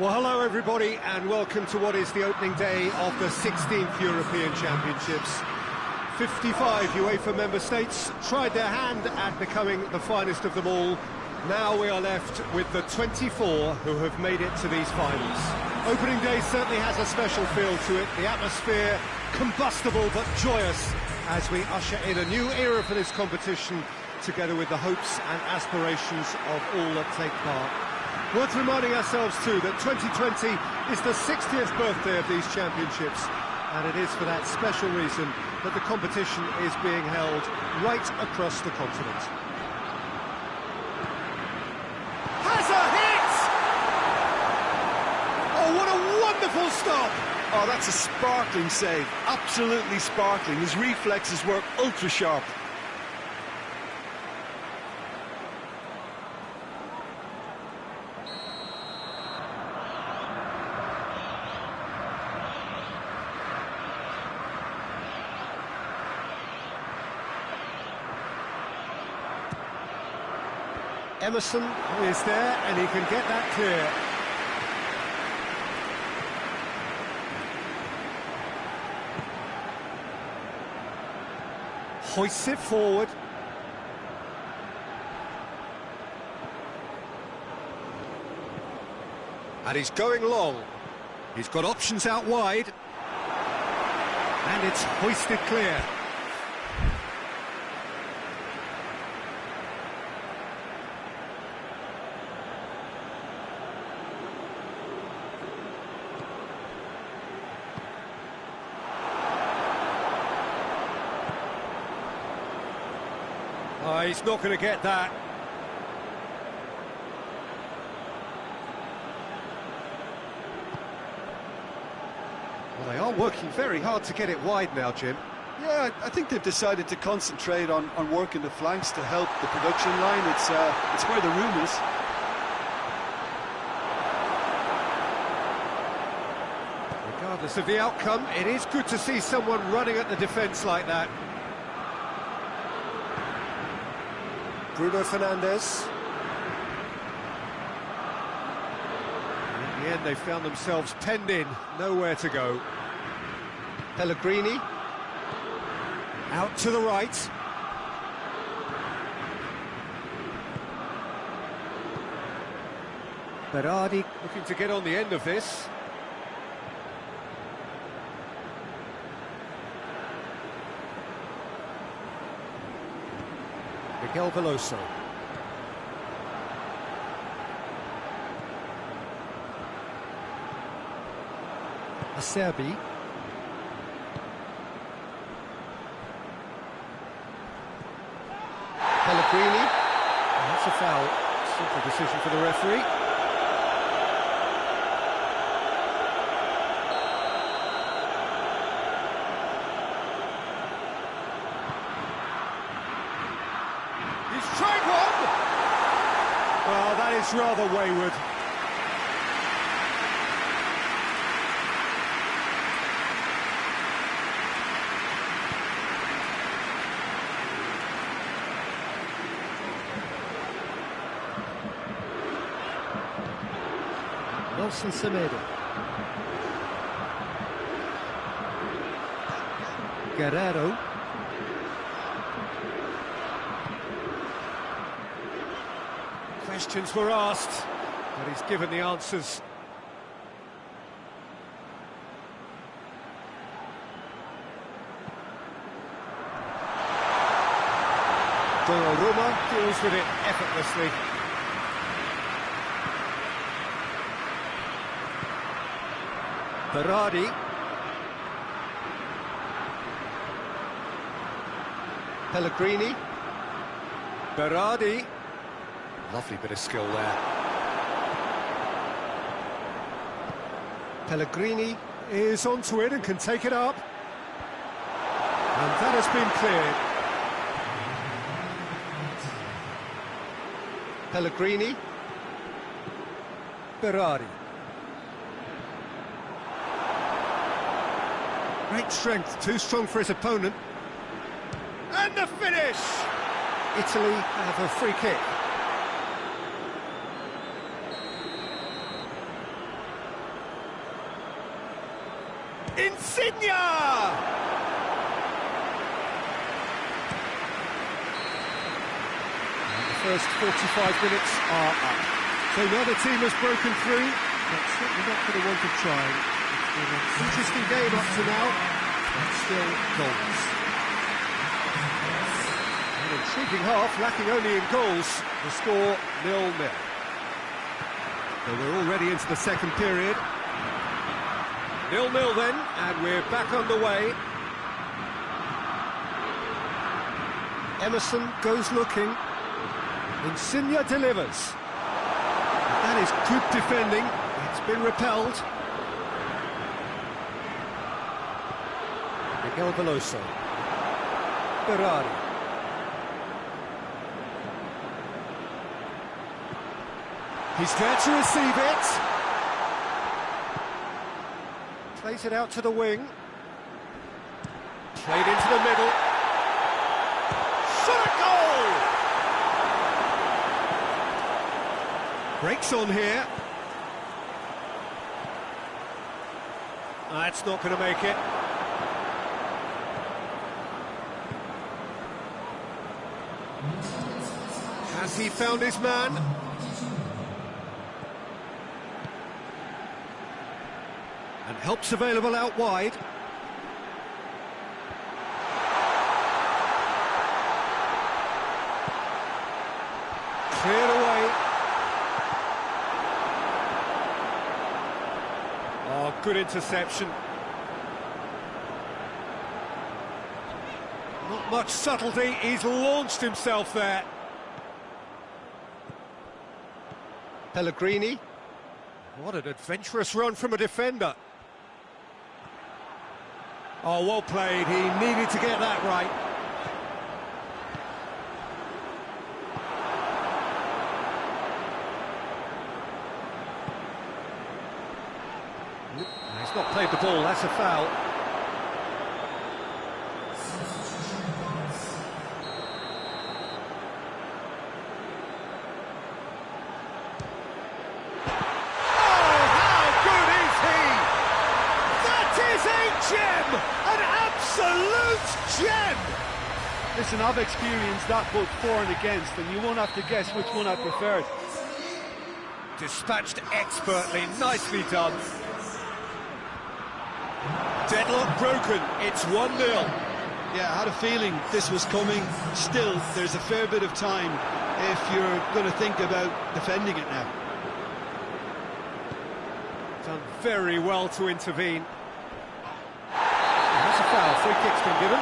Well, hello everybody, and welcome to what is the opening day of the 16th European Championships. 55 UEFA member states tried their hand at becoming the finest of them all. Now we are left with the 24 who have made it to these finals. Opening day certainly has a special feel to it. The atmosphere, combustible but joyous, as we usher in a new era for this competition, together with the hopes and aspirations of all that take part. Worth reminding ourselves too that 2020 is the 60th birthday of these championships, and it is for that special reason that the competition is being held right across the continent. Has a hit! Oh, what a wonderful stop! Oh, that's a sparkling save, absolutely sparkling. His reflexes work ultra sharp. Emerson is there, and he can get that clear. Hoists it forward. And he's going long. He's got options out wide. And it's hoisted clear. Oh, he's not going to get that. Well, they are working very hard to get it wide now, Jim. Yeah, I think they've decided to concentrate on working the flanks to help the production line. It's where the room is. Regardless of the outcome, it is good to see someone running at the defence like that. Bruno Fernandes. And in the end, they found themselves penned in, nowhere to go. Pellegrini. Out to the right. Berardi looking to get on the end of this. Miguel Veloso. Acerbi. Pellegrini. And that's a foul. Simple decision for the referee. He's tried one! Oh, that is rather wayward. Nelson Semedo. Guerrero. Questions were asked, but he's given the answers. Donnarumma deals with it effortlessly. Berardi. Pellegrini. Berardi. Lovely bit of skill there. Pellegrini is onto it and can take it up. And that has been cleared. Pellegrini. Berardi. Great strength, too strong for his opponent. And the finish! Italy have a free kick. Insigne! First 45 minutes are up. So neither team has broken through, but certainly not for the want of trying. It's been an interesting game up to now, but still goals. An intriguing half, lacking only in goals. The score 0-0. So we're already into the second period. 0-0 then, and we're back underway. Emerson goes looking. Insigne delivers. That is good defending. It's been repelled. Miguel Veloso. Berardi. He's there to receive it. Plays it out to the wing. Played into the middle. Shot a goal! Breaks on here. That's not going to make it. Has he found his man? And help's available out wide. Cleared away. Oh, good interception. Not much subtlety, he's launched himself there. Pellegrini. What an adventurous run from a defender. Oh, well played, he needed to get that right. He's not played the ball, that's a foul. Oh, how good is he? That is a gem! An absolute gem! Listen, I've experienced that both for and against, and you won't have to guess which one I preferred. Dispatched expertly, nicely done. Deadlock broken, it's 1-0. Yeah, I had a feeling this was coming. Still, there's a fair bit of time if you're going to think about defending it now. Done very well to intervene. That's a foul, free kick's been given.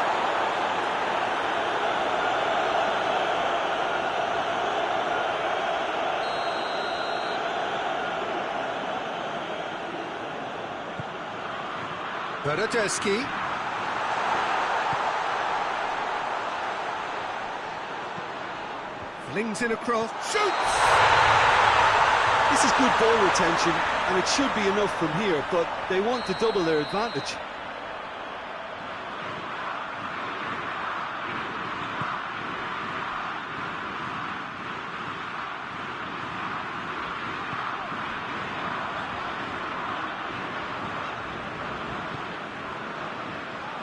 Bernardeschi. Flings in across, shoots! This is good ball retention, and it should be enough from here, but they want to double their advantage.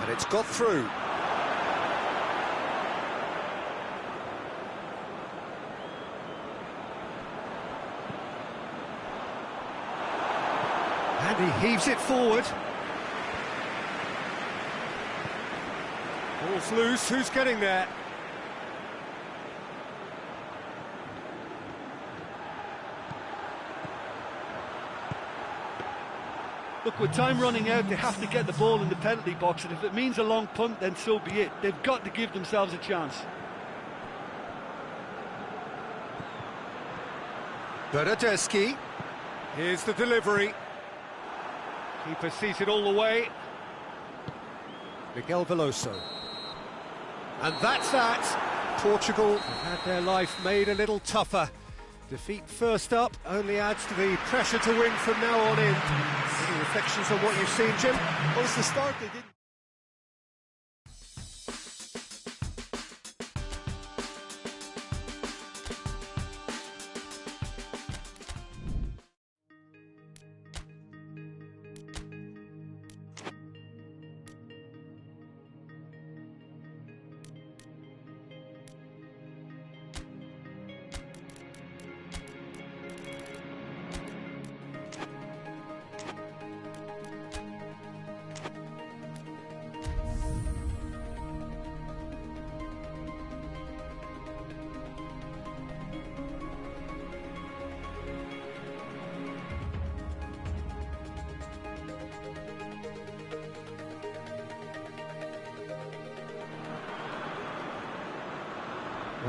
And it's got through. And he heaves it forward. Ball's loose, who's getting there? Look, with time running out, they have to get the ball in the penalty box, and if it means a long punt, then so be it. They've got to give themselves a chance. Bernardeschi. Here's the delivery. Keeper sees it all the way. Miguel Veloso. And that's that. Portugal have had their life made a little tougher. Defeat first up only adds to the pressure to win from now on in. Any reflections on what you've seen, Jim? Well, it's the start they didn't...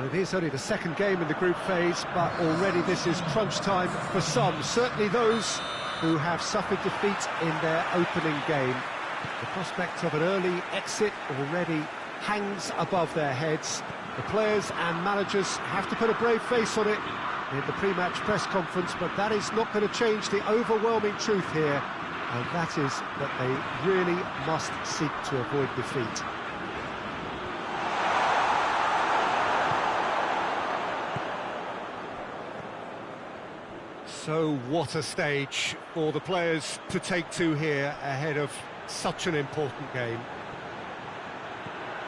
Well, it is only the second game in the group phase, but already this is crunch time for some, certainly those who have suffered defeat in their opening game. The prospect of an early exit already hangs above their heads. The players and managers have to put a brave face on it in the pre-match press conference, but that is not going to change the overwhelming truth here, and that is that they really must seek to avoid defeat. So what a stage for the players to take to here ahead of such an important game.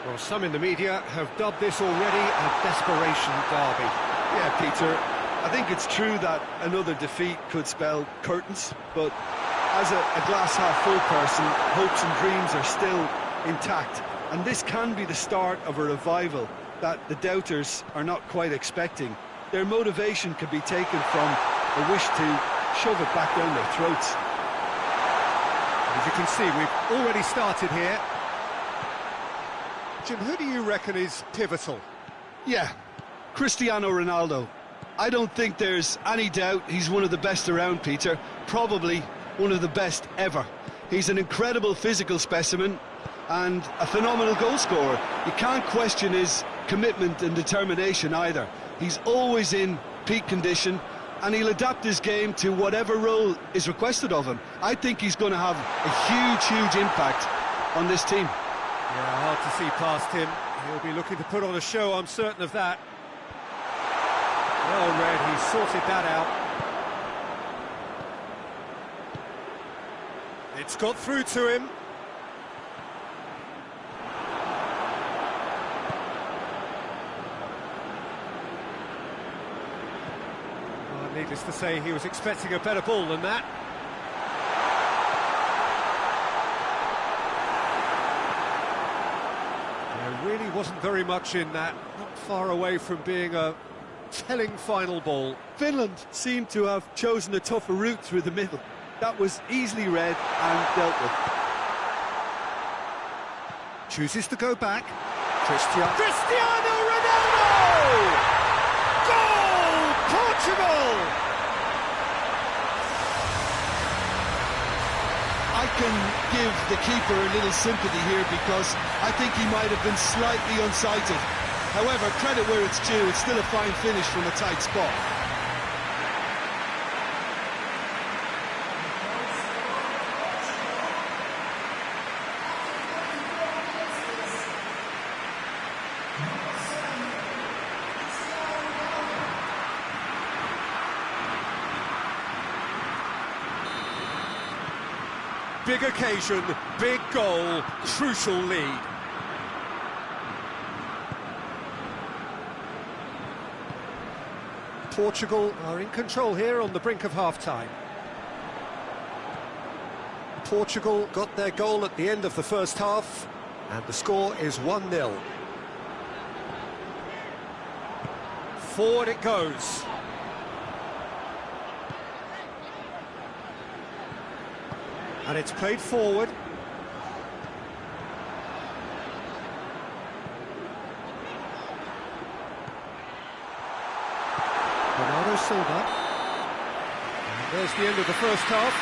Well, some in the media have dubbed this already a desperation derby. Yeah, Peter, I think it's true that another defeat could spell curtains, but as a glass-half-full person, hopes and dreams are still intact, and this can be the start of a revival that the doubters are not quite expecting. Their motivation can be taken from a wish to shove it back down their throats. As you can see, we've already started here. Jim, who do you reckon is pivotal? Yeah, Cristiano Ronaldo. I don't think there's any doubt he's one of the best around, Peter. Probably one of the best ever. He's an incredible physical specimen and a phenomenal goal scorer. You can't question his commitment and determination either. He's always in peak condition, and he'll adapt his game to whatever role is requested of him. I think he's going to have a huge impact on this team. Yeah, hard to see past him. He'll be looking to put on a show, I'm certain of that. Well read, he sorted that out. It's got through to him. Well, needless to say, he was expecting a better ball than that. There really wasn't very much in that, not far away from being a telling final ball. Finland seemed to have chosen a tougher route through the middle. That was easily read and dealt with. Chooses to go back. Cristiano Ronaldo! Goal! Portugal! I can give the keeper a little sympathy here because I think he might have been slightly unsighted. However, credit where it's due, it's still a fine finish from a tight spot. Big occasion, big goal, crucial lead. Portugal are in control here on the brink of half-time. Portugal got their goal at the end of the first half, and the score is 1-0. Forward it goes. And it's played forward. Bernardo Silva. And there's the end of the first half.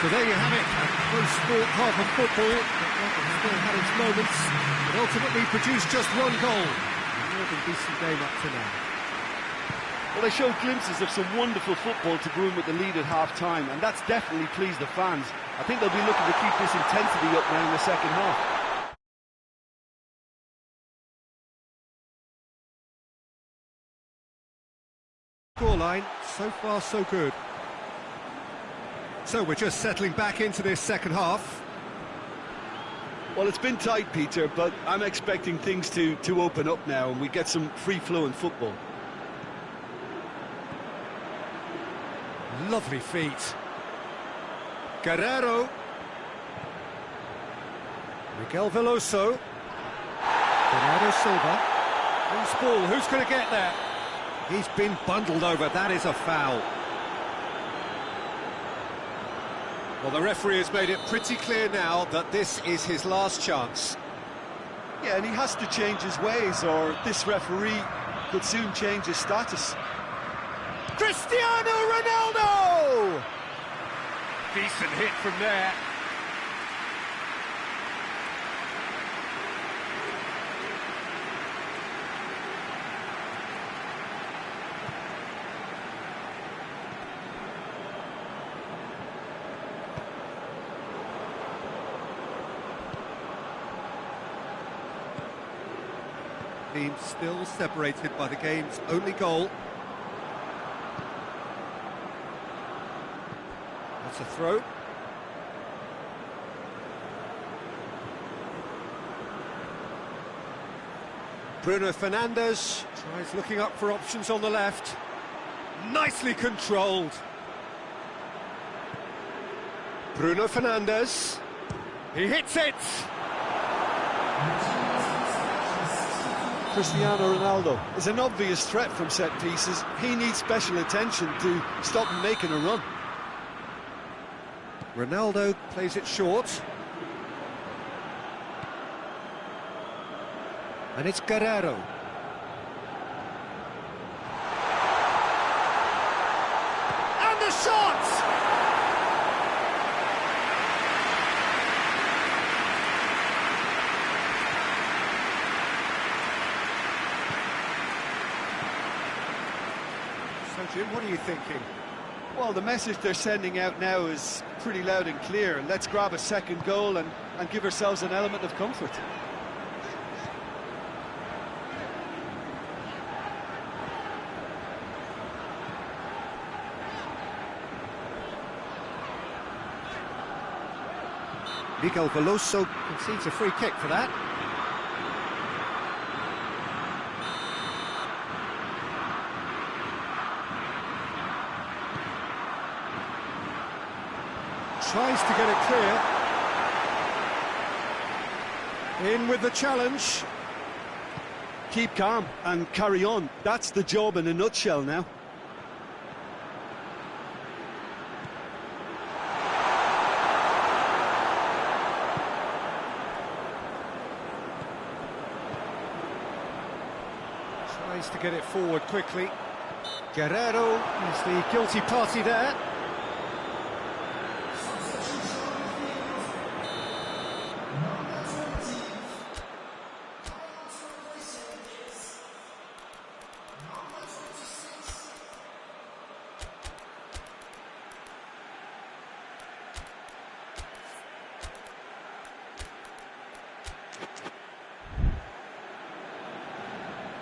So there you have it, a close sport half of football, but still had its moments, but ultimately produced just one goal. A more than decent game up to now. Well, they showed glimpses of some wonderful football to go in with the lead at half-time, and that's definitely pleased the fans. I think they'll be looking to keep this intensity up now in the second half. Scoreline, so far so good. So we're just settling back into this second half. Well, it's been tight, Peter, but I'm expecting things to open up now and we get some free-flowing football. Lovely feet. Guerrero. Miguel Veloso. Bernardo Silva. Loose ball, who's going to get there? He's been bundled over, that is a foul. Well, the referee has made it pretty clear now that this is his last chance. Yeah, and he has to change his ways, or this referee could soon change his status. Cristiano Ronaldo! Decent hit from there. Team still separated by the game's only goal. That's a throw. Bruno Fernandes tries looking up for options on the left. Nicely controlled. Bruno Fernandes. He hits it! Cristiano Ronaldo is an obvious threat from set pieces. He needs special attention to stop him making a run. Ronaldo plays it short. And it's Guerrero. And the shot! So, Jim, what are you thinking? Well, the message they're sending out now is pretty loud and clear. Let's grab a second goal and give ourselves an element of comfort. Miguel Veloso concedes a free kick for that. Tries to get it clear. In with the challenge. Keep calm and carry on. That's the job in a nutshell now. Tries to get it forward quickly. Guerrero is the guilty party there.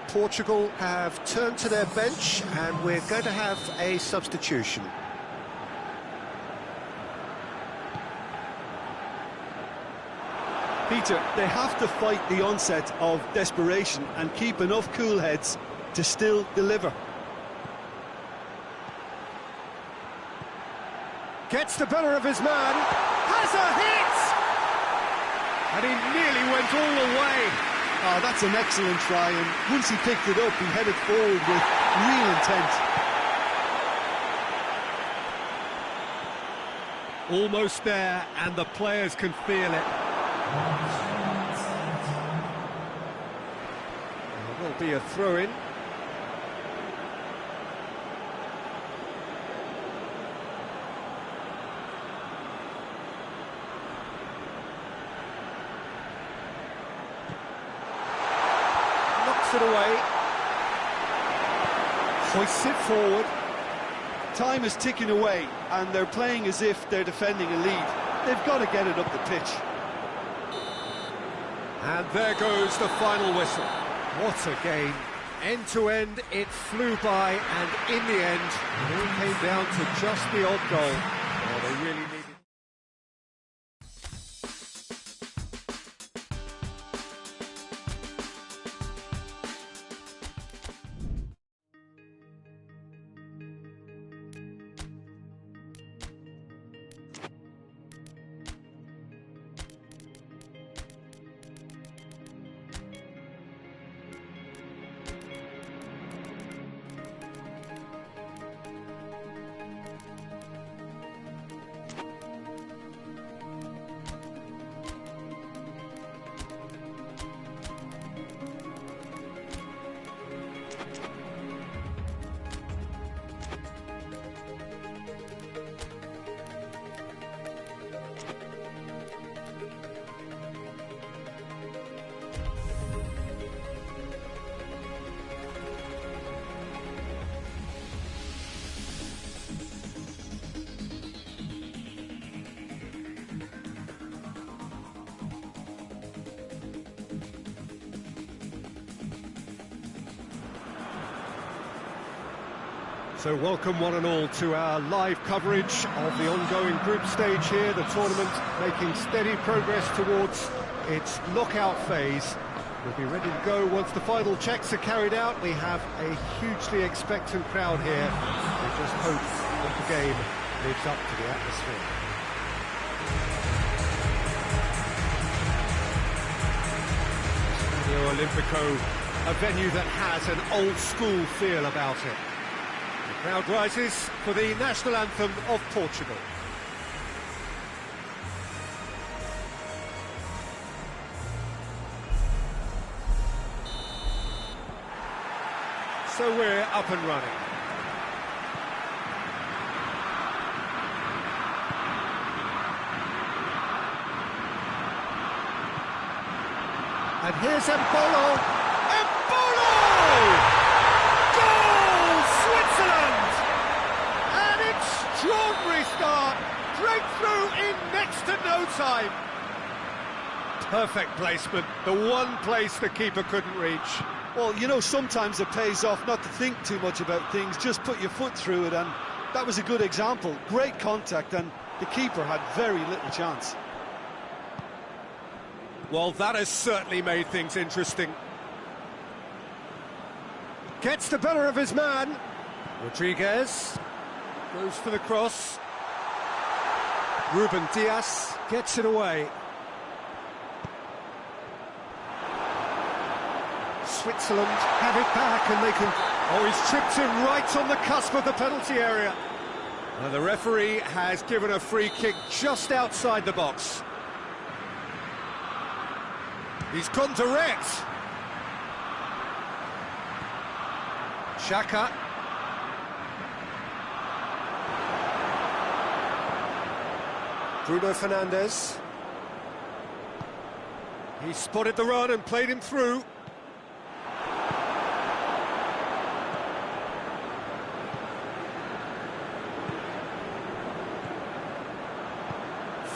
Portugal have turned to their bench and we're going to have a substitution. Peter, they have to fight the onset of desperation and keep enough cool heads to still deliver. Gets the better of his man, has a hit! And he nearly went all the way. Oh, that's an excellent try, and once he picked it up, he headed forward with real intent. Almost there, and the players can feel it. There will be a throw-in. It away, hoists it forward. Time is ticking away and they're playing as if they're defending a lead. They've got to get it up the pitch. And there goes the final whistle. What a game. End to end, it flew by, and in the end, it all came down to just the odd goal. Oh, they really needed. So welcome one and all to our live coverage of the ongoing group stage here, the tournament making steady progress towards its knockout phase. We'll be ready to go once the final checks are carried out. We have a hugely expectant crowd here. We just hope that the game lives up to the atmosphere. Stadio Olimpico, a venue that has an old-school feel about it. The crowd rises for the national anthem of Portugal. So we're up and running. And here's Embolo! Embolo! Goal! Switzerland! An extraordinary start! Breakthrough in next to no time! Perfect placement, the one place the keeper couldn't reach. Well, you know, sometimes it pays off not to think too much about things, just put your foot through it, and that was a good example. Great contact, and the keeper had very little chance. Well, that has certainly made things interesting. Gets the better of his man. Rodriguez goes for the cross. Ruben Diaz gets it away. Switzerland have it back and they can... Oh, he's tripped him right on the cusp of the penalty area. And the referee has given a free kick just outside the box. He's gone direct. Xhaka. Bruno Fernandes. He spotted the run and played him through.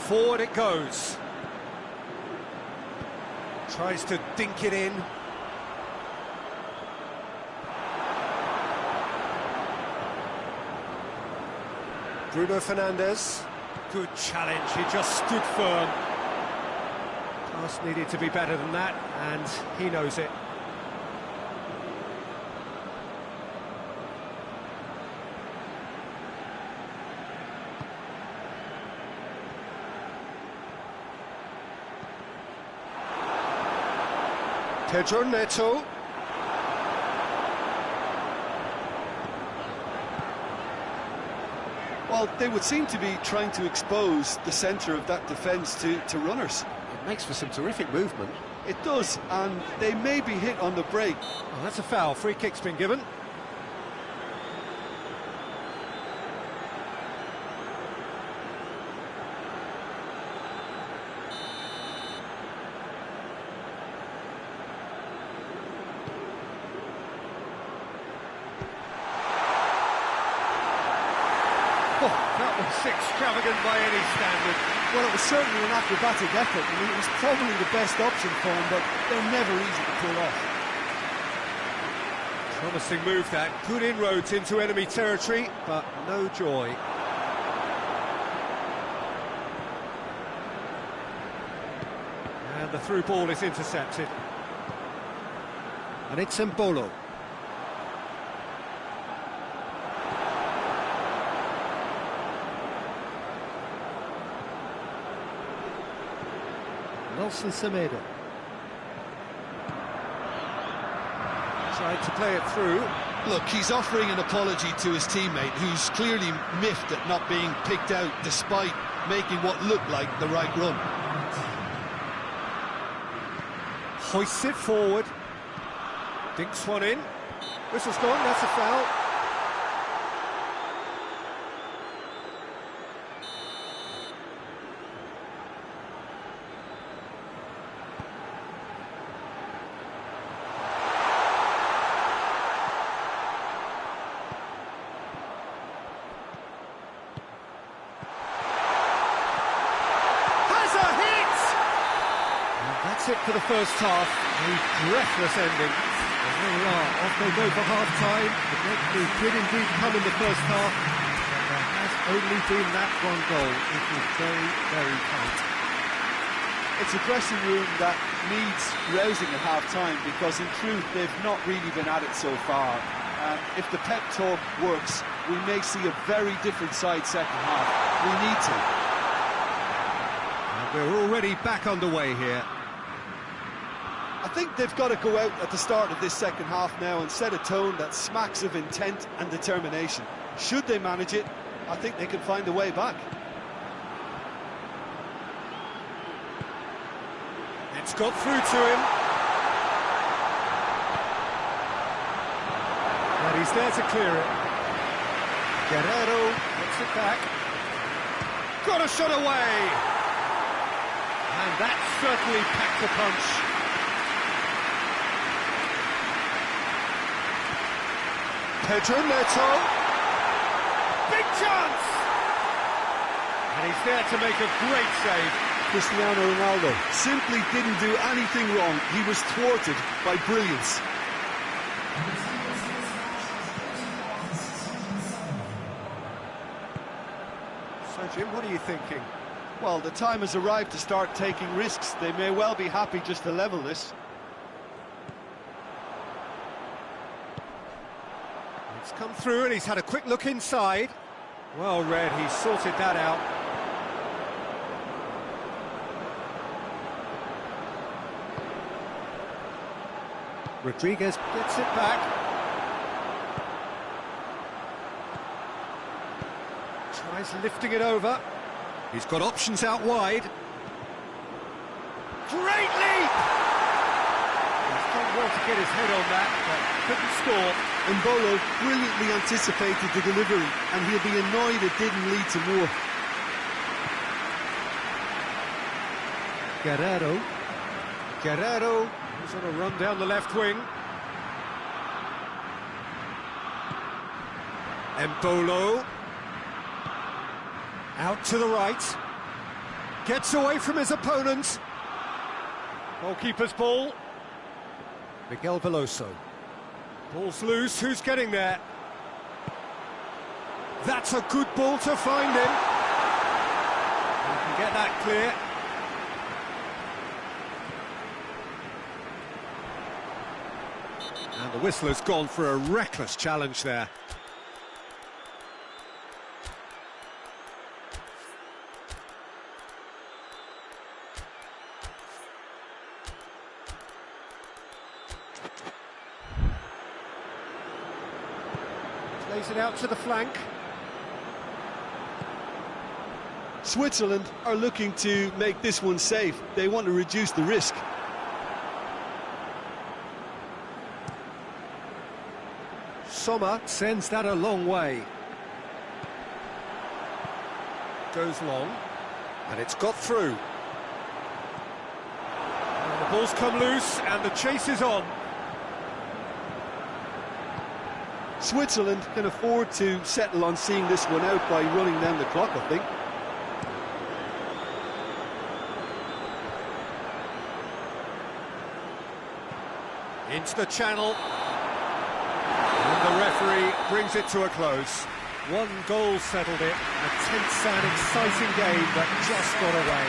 Forward it goes. Tries to dink it in. Bruno Fernandes. Good challenge, he just stood firm. Pass needed to be better than that, and he knows it. Pedro Neto. Well, they would seem to be trying to expose the centre of that defence to runners. It makes for some terrific movement. It does, and they may be hit on the break. Well, that's a foul. Free kick's been given. Oh, that was extravagant by any standard. Well, it was certainly an acrobatic effort. I mean, it was probably the best option for him, but they're never easy to pull off. Promising move that. Good inroads into enemy territory, but no joy. And the through ball is intercepted. And it's Embolo. Nelson Semedo. Tried to play it through. Look, he's offering an apology to his teammate, who's clearly miffed at not being picked out despite making what looked like the right run. Hoists it forward. Dinks one in. Whistle's gone, that's a foul. That's it for the first half. A breathless ending. There's There we are, off they go for half-time. The breakthrough did indeed come in the first half, but there has only been that one goal. It was very, very tight. It's a dressing room that needs rousing at half-time because, in truth, they've not really been at it so far. If the pep talk works, we may see a very different side second half. We need to. And we're already back underway here. I think they've got to go out at the start of this second half now and set a tone that smacks of intent and determination. Should they manage it, I think they can find a way back. It's got through to him. And he's there to clear it. Guerrero gets it back. Got a shot away! And that certainly packed a punch. Pedro Neto. Big chance! And he's there to make a great save. Cristiano Ronaldo simply didn't do anything wrong. He was thwarted by brilliance. So, Jim, what are you thinking? Well, the time has arrived to start taking risks. They may well be happy just to level this. It's come through and he's had a quick look inside. Well read, he's sorted that out. Rodriguez gets it back. Tries lifting it over. He's got options out wide. Great leap! He's done well to get his head on that, but couldn't score. Mbolo brilliantly anticipated the delivery, and he'll be annoyed it didn't lead to more. Guerrero is on a run down the left wing. Mbolo out to the right. Gets away from his opponent. Goalkeeper's ball. Miguel Veloso. Ball's loose, who's getting there? That's a good ball to find him. He can get that clear. And the whistler's gone for a reckless challenge there. Plays it out to the flank. Switzerland are looking to make this one safe. They want to reduce the risk. Sommer sends that a long way. Goes long, and it's got through. And the ball's come loose, and the chase is on. Switzerland can afford to settle on seeing this one out by running down the clock, I think. Into the channel. And the referee brings it to a close. One goal settled it. A tense and exciting game that just got away.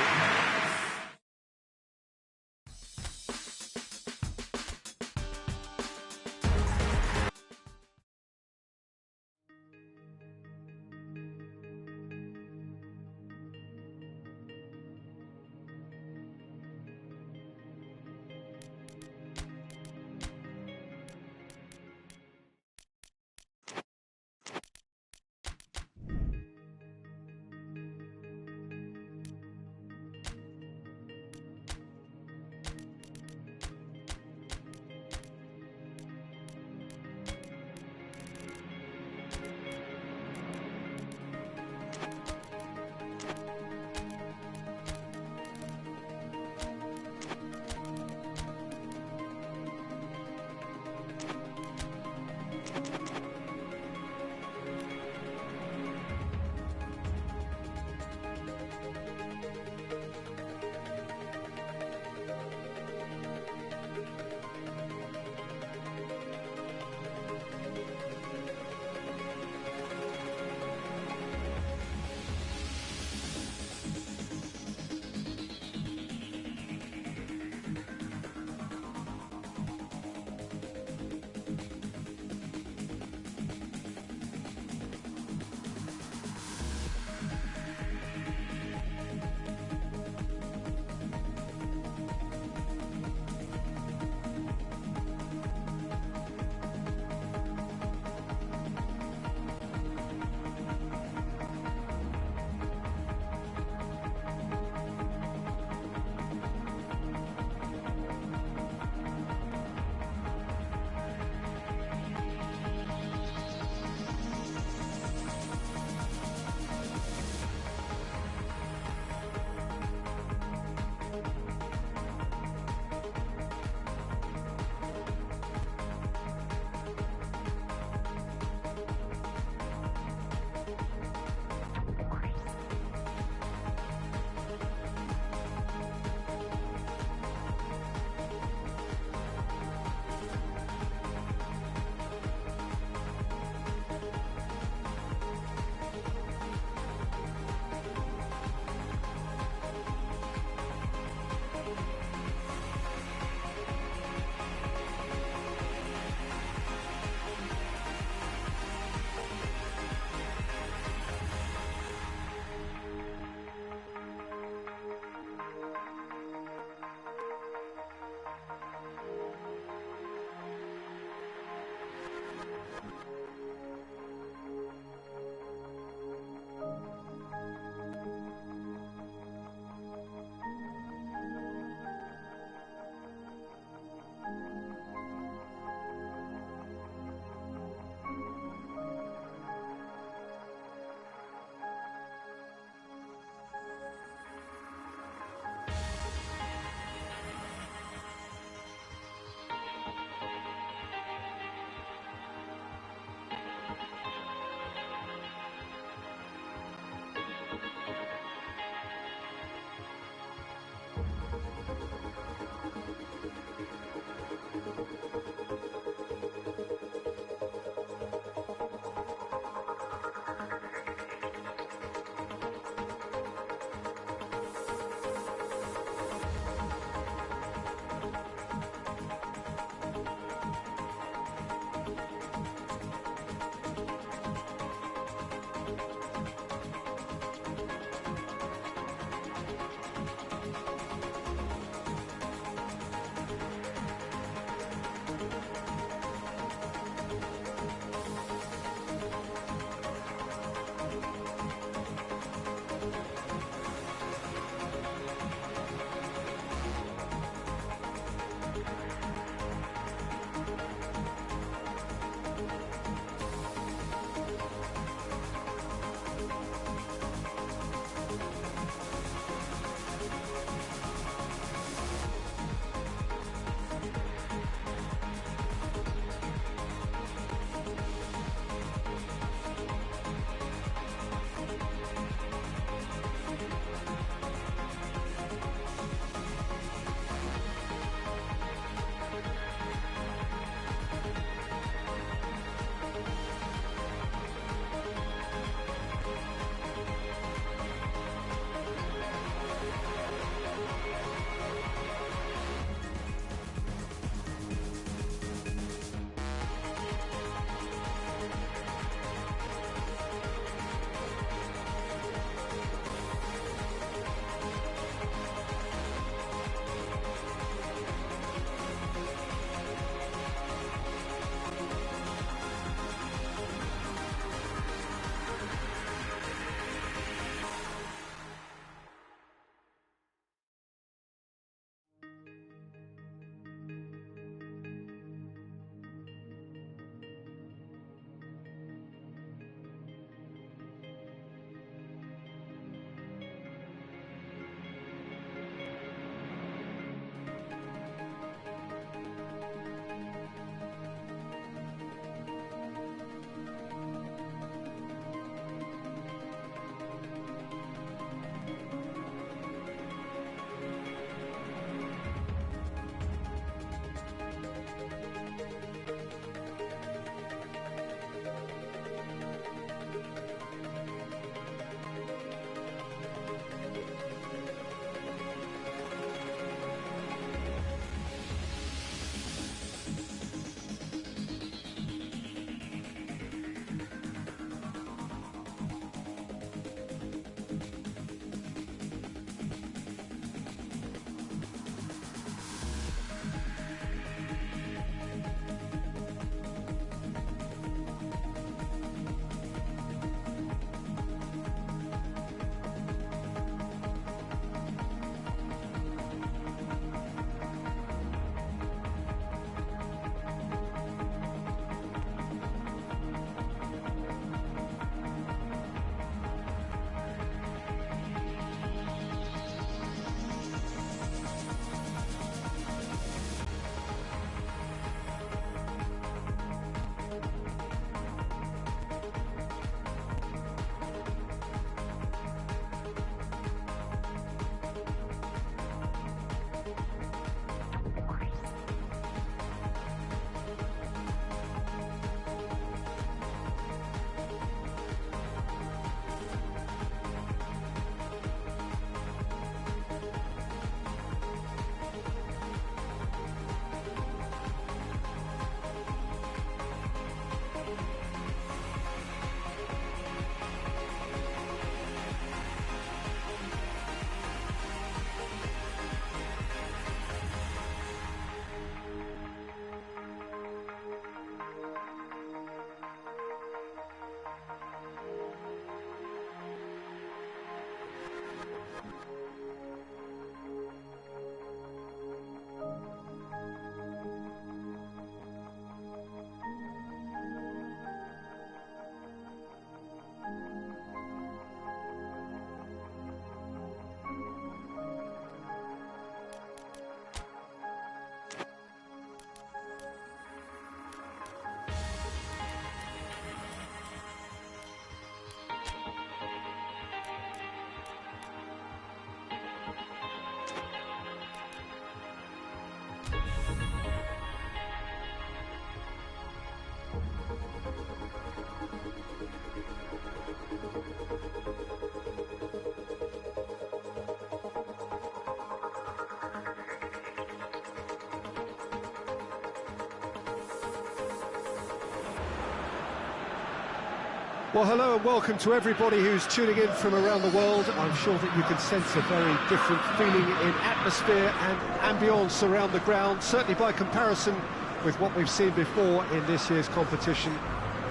Well, hello and welcome to everybody who's tuning in from around the world. I'm sure that you can sense a very different feeling in atmosphere and ambience around the ground, certainly by comparison with what we've seen before in this year's competition.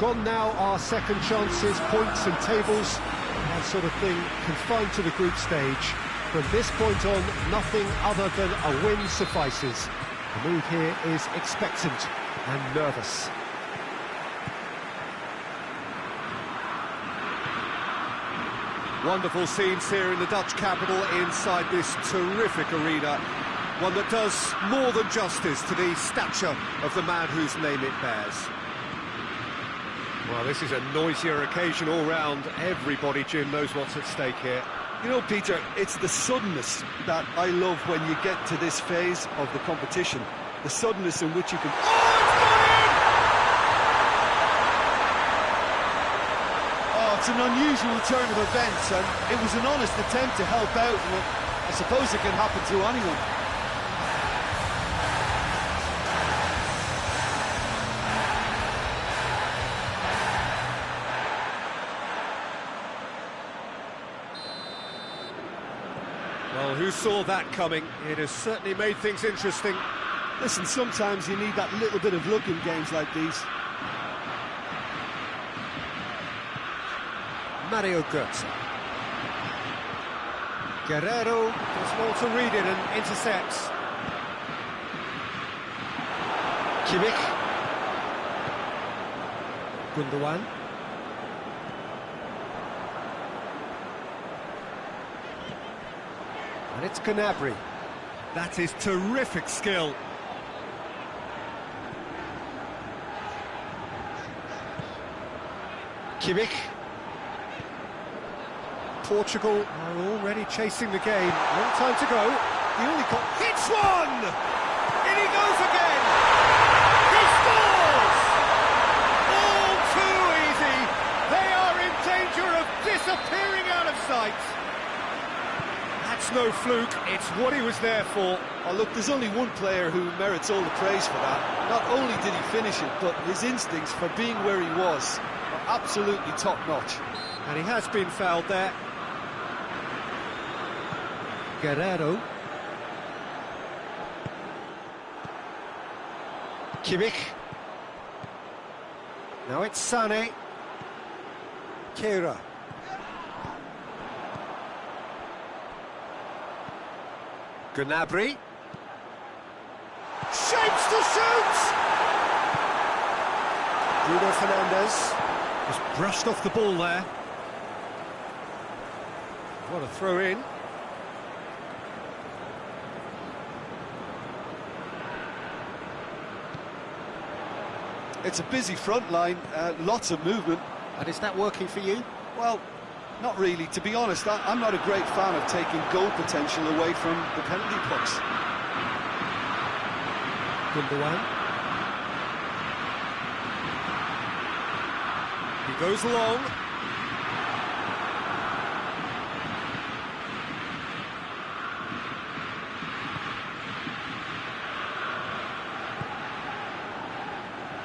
Gone now are second chances, points and tables, that sort of thing confined to the group stage. From this point on, nothing other than a win suffices. The mood here is expectant and nervous. Wonderful scenes here in the Dutch capital inside this terrific arena. One that does more than justice to the stature of the man whose name it bears. Well, this is a noisier occasion all round. Everybody, Jim, knows what's at stake here. You know, Peter, it's the suddenness that I love when you get to this phase of the competition. The suddenness in which you can... It's an unusual turn of events, and it was an honest attempt to help out, and I suppose it can happen to anyone. Well, who saw that coming? It has certainly made things interesting. Listen, sometimes you need that little bit of luck in games like these. Mario Götze. Guerrero does well to read it and intercepts. Kimmich. Gundogan. And it's Gnabry. That is terrific skill. Kimmich. Portugal are already chasing the game. Long time to go. The only hits one! In he goes again! He scores! All too easy. They are in danger of disappearing out of sight. That's no fluke. It's what he was there for. Oh, look, there's only one player who merits all the praise for that. Not only did he finish it, but his instincts for being where he was are absolutely top-notch. And he has been fouled there. Guerrero. Kimmich. Now it's Sané. Kehrer. Gnabry. Shapes to shoot! Bruno Fernandes just brushed off the ball there. What a throw in. It's a busy front line, lots of movement. And is that working for you? Well, not really. To be honest, I'm not a great fan of taking goal potential away from the penalty box. Gundogan. He goes long.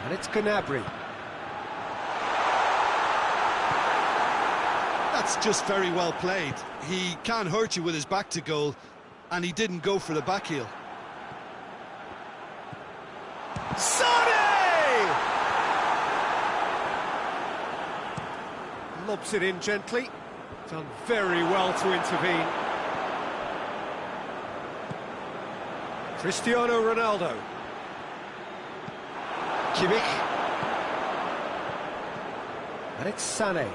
And it's Gnabry. That's just very well played. He can't hurt you with his back to goal, and he didn't go for the back heel. Sané! Lobs it in gently. Done very well to intervene. Cristiano Ronaldo. Kimmich. And it's Sané.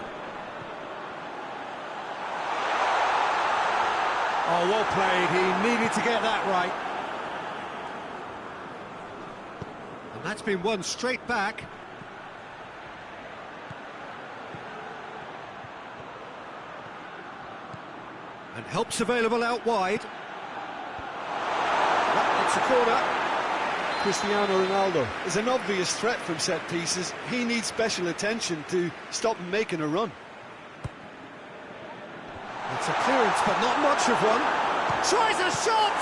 Oh, well played. He needed to get that right. And that's been won straight back. And help's available out wide. It's a corner. Cristiano Ronaldo is an obvious threat from set pieces. He needs special attention to stop him making a run. It's a clearance, but not much of one. Tries a shot!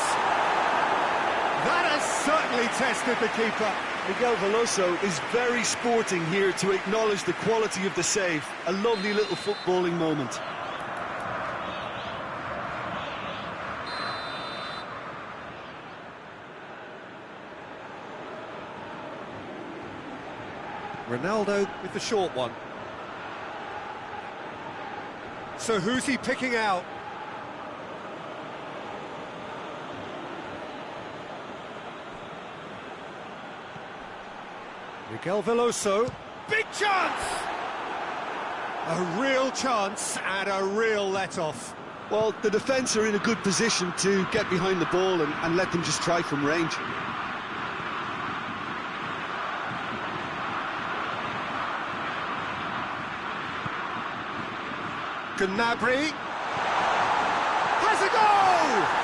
That has certainly tested the keeper. Miguel Veloso is very sporting here to acknowledge the quality of the save. A lovely little footballing moment. Ronaldo with the short one. So who's he picking out? Miguel Veloso, big chance! A real chance and a real let-off. Well, the defence are in a good position to get behind the ball and let them just try from range. Gnabry has a goal!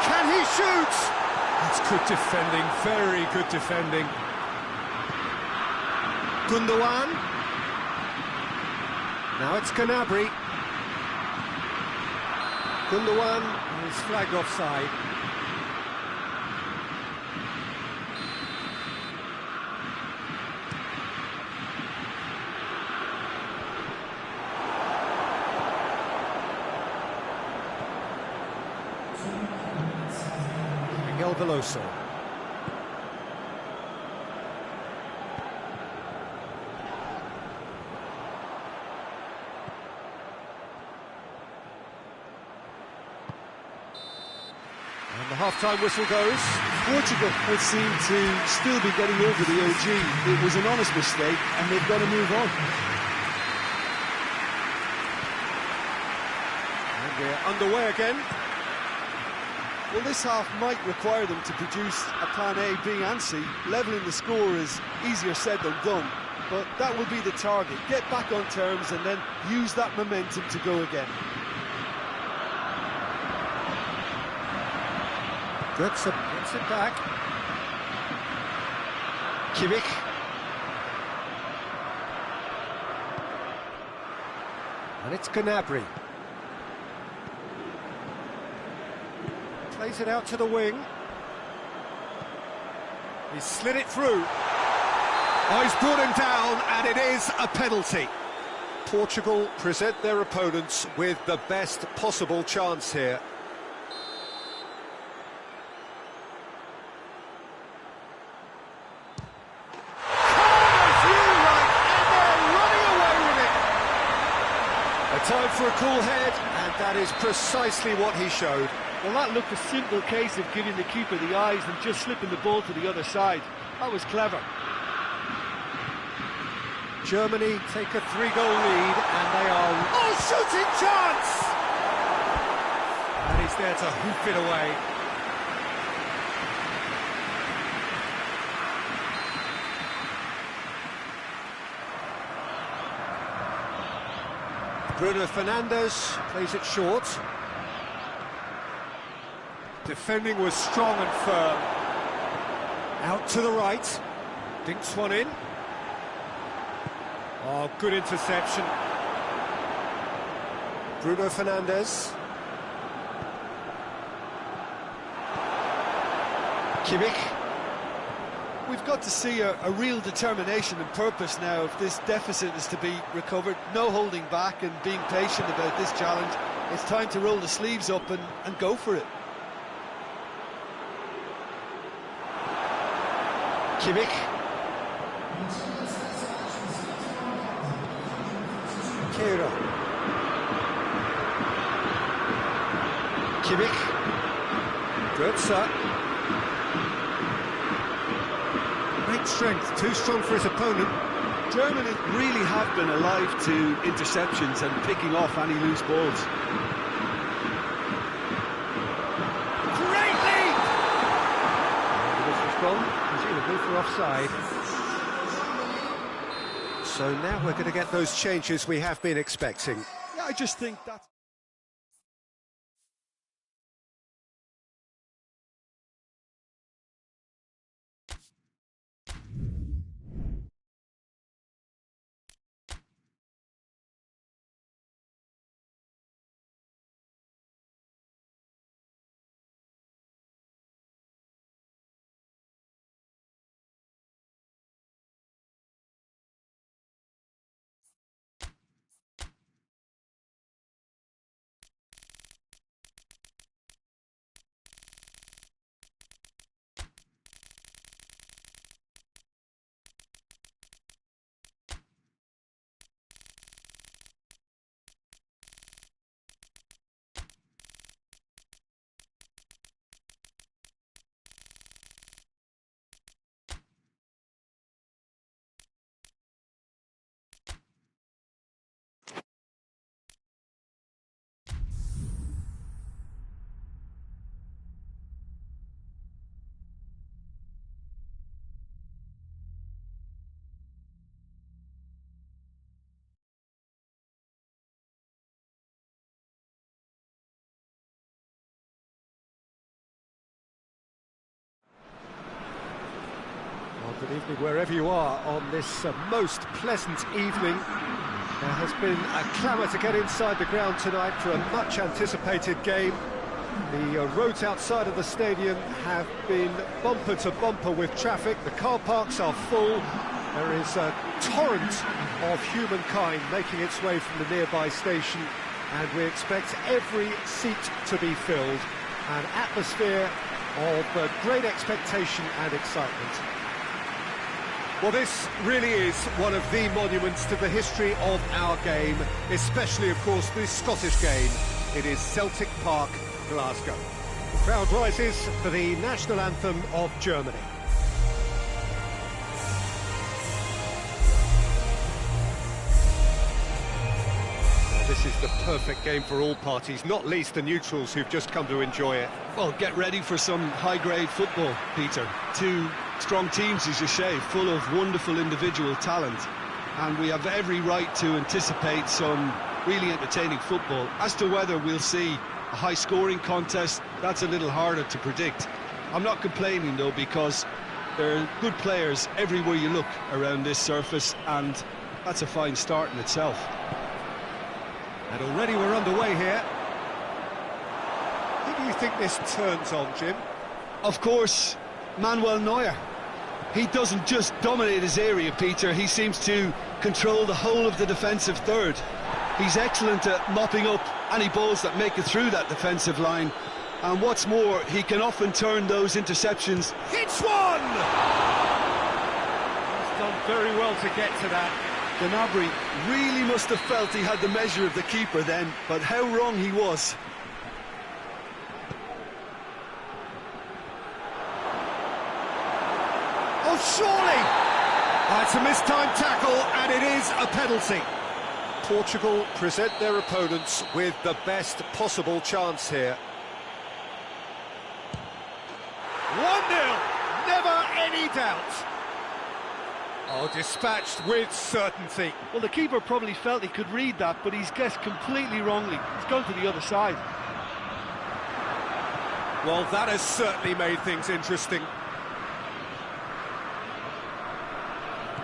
Can he shoot? That's good defending, very good defending. Gundogan. Now it's Gnabry. Gundogan is flagged offside. Miguel Veloso. And the half-time whistle goes. Portugal would seem to still be getting over the OG. It was an honest mistake, and they've got to move on. And we're underway again. Well, this half might require them to produce a plan A, B and C. Levelling the score is easier said than done, but that will be the target. Get back on terms and then use that momentum to go again. Gets it back. Kimmich. And it's Gnabry. Plays it out to the wing. He slid it through. Oh, he's brought him down, and it is a penalty. Portugal present their opponents with the best possible chance here. Time for a cool head, and that is precisely what he showed. Well, that looked a simple case of giving the keeper the eyes and just slipping the ball to the other side. That was clever. Germany take a 3-goal lead, and they are... Oh, shooting chance! And he's there to hoof it away. Bruno Fernandes plays it short. Defending was strong and firm. Out to the right. Dinks one in. Oh, good interception. Bruno Fernandes. Kimmich. We've got to see a real determination and purpose now if this deficit is to be recovered. No holding back and being patient about this challenge. It's time to roll the sleeves up and go for it. Kimmich. Kehrer. Kimmich. Goetze. Great strength, too strong for his opponent. Germany really have been alive to interceptions and picking off any loose balls. Great lead! This was gone, presumably for offside. So now we're going to get those changes we have been expecting. Yeah, I just think that's... Good evening wherever you are on this most pleasant evening. There has been a clamour to get inside the ground tonight for a much anticipated game. The roads outside of the stadium have been bumper to bumper with traffic. The car parks are full. There is a torrent of humankind making its way from the nearby station, and we expect every seat to be filled. An atmosphere of great expectation and excitement. Well, this really is one of the monuments to the history of our game, especially, of course, this Scottish game. It is Celtic Park, Glasgow. The crowd rises for the national anthem of Germany. This is the perfect game for all parties, not least the neutrals who've just come to enjoy it. Well, get ready for some high-grade football, Peter. Two strong teams, as you say, full of wonderful individual talent. And we have every right to anticipate some really entertaining football. As to whether we'll see a high-scoring contest, that's a little harder to predict. I'm not complaining, though, because there are good players everywhere you look around this surface, and that's a fine start in itself. And already we're underway here. Who do you think this turns on, Jim? Of course, Manuel Neuer. He doesn't just dominate his area, Peter. He seems to control the whole of the defensive third. He's excellent at mopping up any balls that make it through that defensive line. And what's more, he can often turn those interceptions. Hits one! He's done very well to get to that. Gnabry really must have felt he had the measure of the keeper then, but how wrong he was. Oh, surely! Oh, it's a mistimed tackle, and it is a penalty. Portugal present their opponents with the best possible chance here. 1-0, never any doubt. Oh, dispatched with certainty. Well, the keeper probably felt he could read that, but he's guessed completely wrongly. He's gone to the other side. Well, that has certainly made things interesting.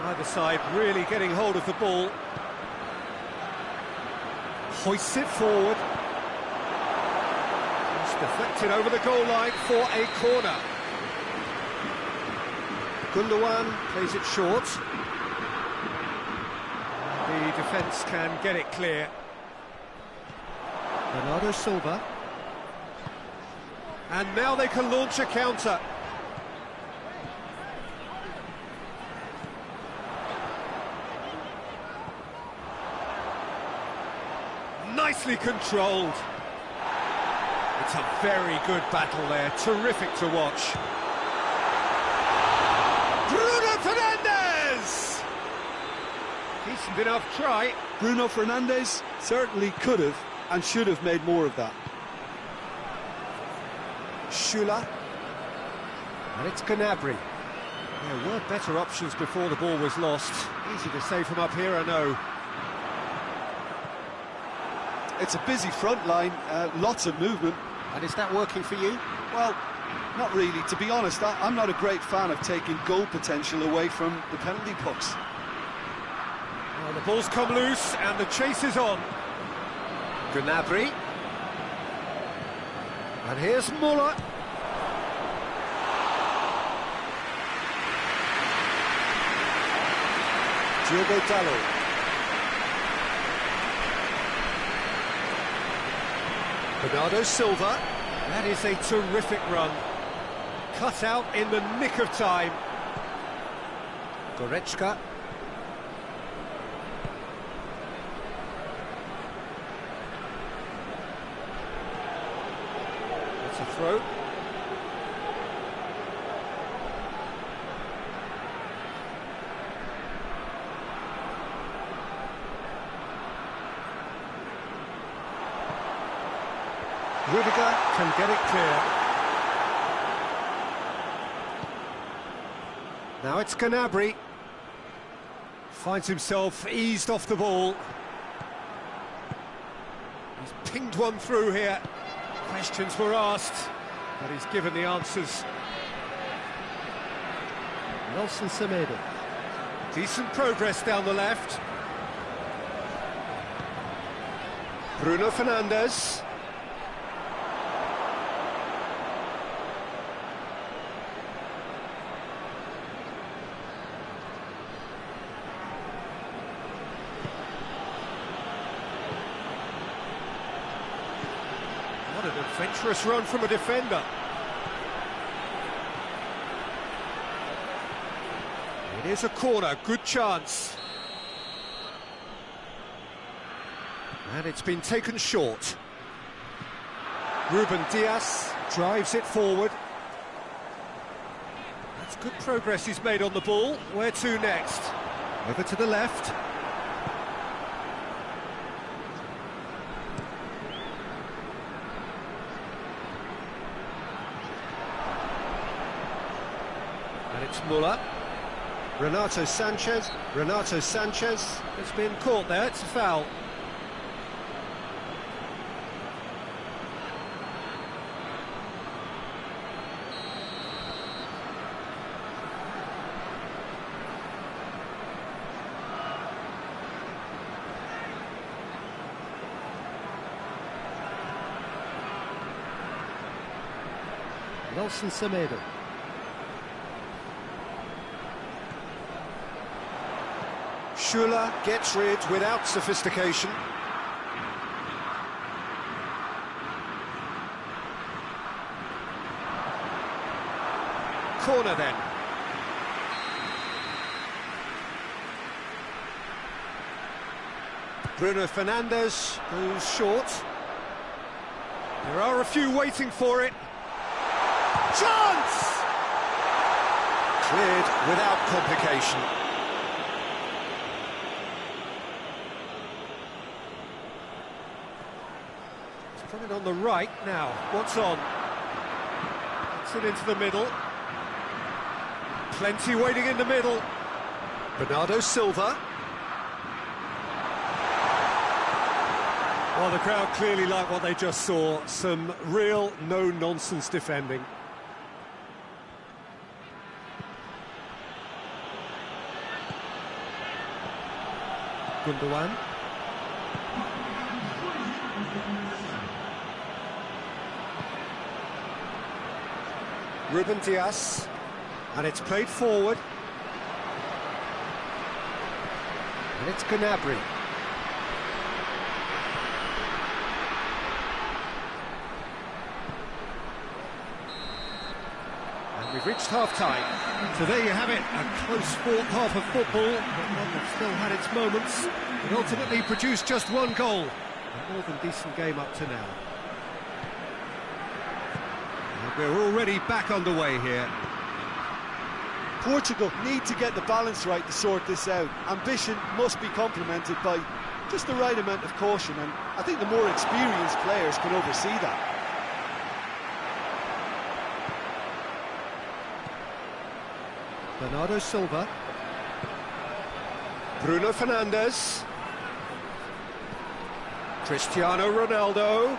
Either side really getting hold of the ball. Hoists it forward. It's deflected over the goal line for a corner. Gundogan plays it short. The defence can get it clear. Bernardo Silva. And now they can launch a counter. Nicely controlled. It's a very good battle there, terrific to watch. Decent enough try. Bruno Fernandes certainly could have and should have made more of that. Schüller. And it's Gnabry. There were better options before the ball was lost. Easy to say from up here, I know. It's a busy front line, lots of movement. And is that working for you? Well, not really. To be honest, I'm not a great fan of taking goal potential away from the penalty box. Well, the ball's come loose and the chase is on. Gnabry. And here's Muller. Diogo Dalot. Bernardo Silva. That is a terrific run. Cut out in the nick of time. Goretzka. It's a throw. Rudiger can get it clear. Now it's Gnabry. Finds himself eased off the ball. He's pinged one through here. Questions were asked, but he's given the answers. Nelson Semedo. Decent progress down the left. Bruno Fernandes. What an adventurous run from a defender. It is a corner, good chance. And it's been taken short. Ruben Dias drives it forward. That's good progress he's made on the ball. Where to next? Over to the left. And it's Muller. Renato Sanchez has been caught there, it's a foul. Nelson Semedo. Schuller gets rid without sophistication. Corner then. Bruno Fernandes goes short. There are a few waiting for it. Chance! Cleared without complication. Coming on the right now. What's on? Puts it into the middle. Plenty waiting in the middle. Bernardo Silva. Well, the crowd clearly like what they just saw. Some real no-nonsense defending. Gundogan. Ruben Dias, and it's played forward, and it's Gnabry. And we've reached half-time. So there you have it, a close fought half of football, but one that still had its moments. It ultimately produced just one goal. A more than decent game up to now. We're already back underway here. Portugal need to get the balance right to sort this out. Ambition must be complemented by just the right amount of caution, and I think the more experienced players can oversee that. Bernardo Silva. Bruno Fernandes. Cristiano Ronaldo.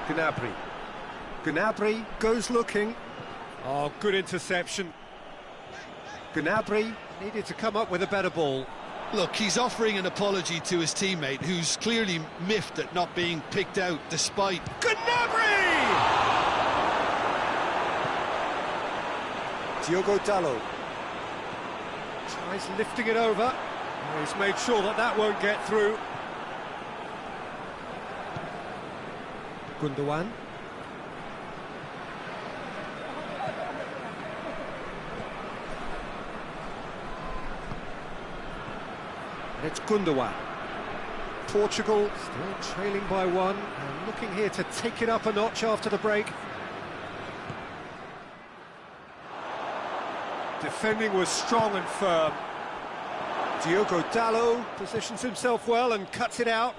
Gnabry. Gnabry goes looking. Oh, good interception. Gnabry needed to come up with a better ball. Look, he's offering an apology to his teammate, who's clearly miffed at not being picked out despite... Gnabry! Diogo Dalot. Tries lifting it over. Oh, he's made sure that that won't get through. Gundogan. And it's Gundogan. Portugal still trailing by one and looking here to take it up a notch after the break. Defending was strong and firm. Diogo Dalot positions himself well and cuts it out.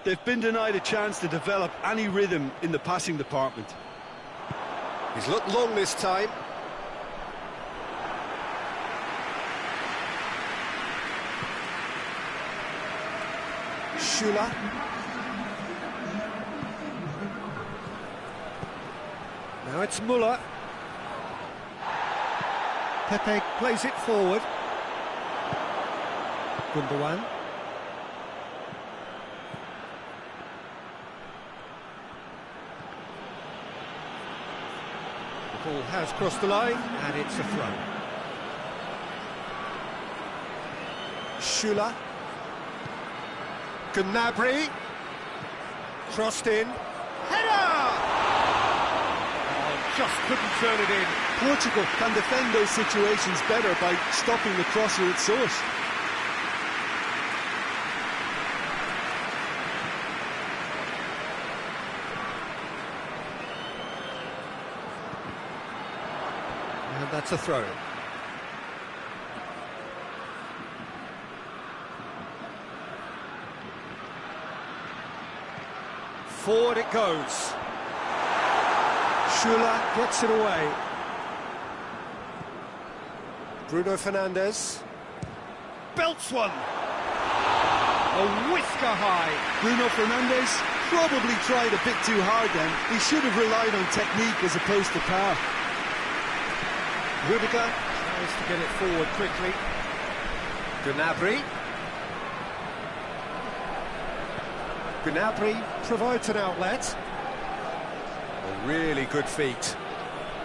They've been denied a chance to develop any rhythm in the passing department. He's looked long this time. Schuller. Now it's Muller. Pepe plays it forward. Gundogan. The ball has crossed the line, and it's a throw. Schüller. Gnabry. Crossed in. Header! Oh, just couldn't turn it in. Portugal can defend those situations better by stopping the crosser at source. And that's a throw. Forward it goes. Schüller gets it away. Bruno Fernandes. Belts one. A whisker high. Bruno Fernandes probably tried a bit too hard then. He should have relied on technique as opposed to power. Rudiger tries to get it forward quickly. Gnabry. Gnabry provides an outlet. A really good feat.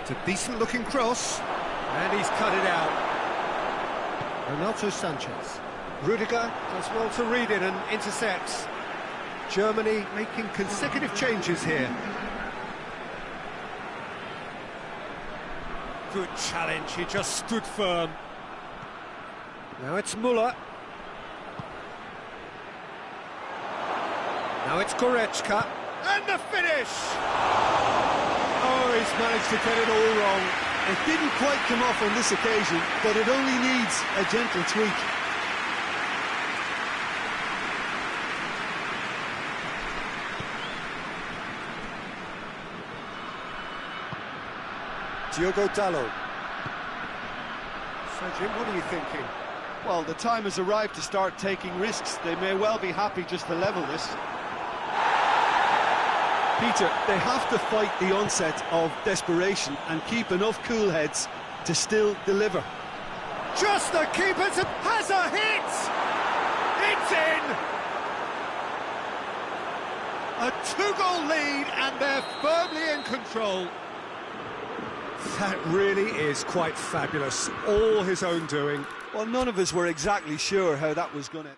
It's a decent looking cross, and he's cut it out. Renato Sanchez. Rudiger does well to read it and intercepts. Germany making consecutive changes here. Good challenge, he just stood firm. Now it's Müller. Now it's cr7, and the finish! Oh, he's managed to get it all wrong. It didn't quite come off on this occasion, but it only needs a gentle tweak. Diogo Dalot. So, Jim, what are you thinking? Well, the time has arrived to start taking risks. They may well be happy just to level this. Peter, they have to fight the onset of desperation and keep enough cool heads to still deliver. Just the keeper has a hit! It's in! A two-goal lead, and they're firmly in control. That really is quite fabulous. All his own doing. Well, none of us were exactly sure how that was going to...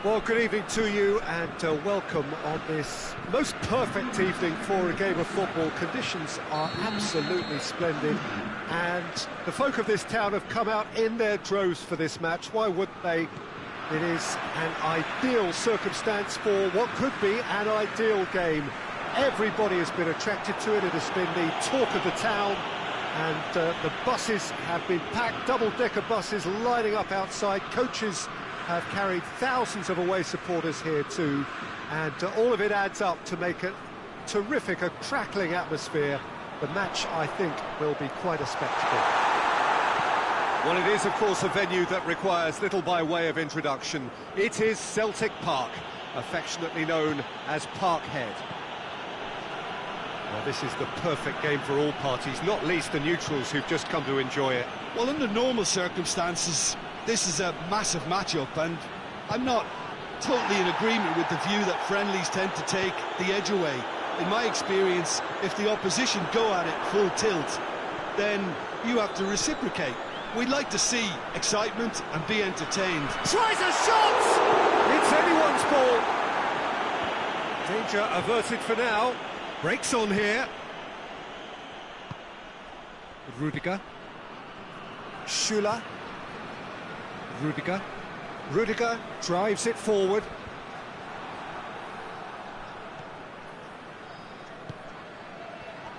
Well, good evening to you and welcome on this most perfect evening for a game of football. Conditions are absolutely splendid and the folk of this town have come out in their droves for this match. Why wouldn't they? It is an ideal circumstance for what could be an ideal game. Everybody has been attracted to it. It has been the talk of the town and the buses have been packed, double-decker buses lining up outside. Coaches have carried thousands of away supporters here too, and all of it adds up to make a terrific, a crackling atmosphere. The match, I think, will be quite a spectacle. Well, it is, of course, a venue that requires little by way of introduction. It is Celtic Park, affectionately known as Parkhead. Well, this is the perfect game for all parties, not least the neutrals who've just come to enjoy it. Well, under normal circumstances, this is a massive matchup, and I'm not totally in agreement with the view that friendlies tend to take the edge away. In my experience, if the opposition go at it full tilt, then you have to reciprocate. We'd like to see excitement and be entertained. Tries a shot! It's anyone's ball. Danger averted for now. Breaks on here. Rudiger. Schüller. Rudiger drives it forward.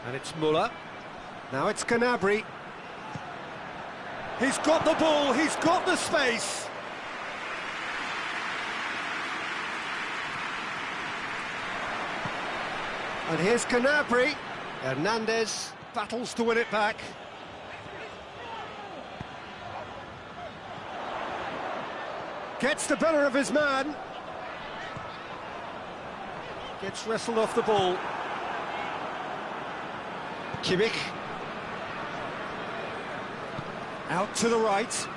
And it's Müller. Now it's Gnabry. He's got the ball, he's got the space. And here's Gnabry. Hernandez battles to win it back. Gets the better of his man. Gets wrestled off the ball. Kimmich. Out to the right.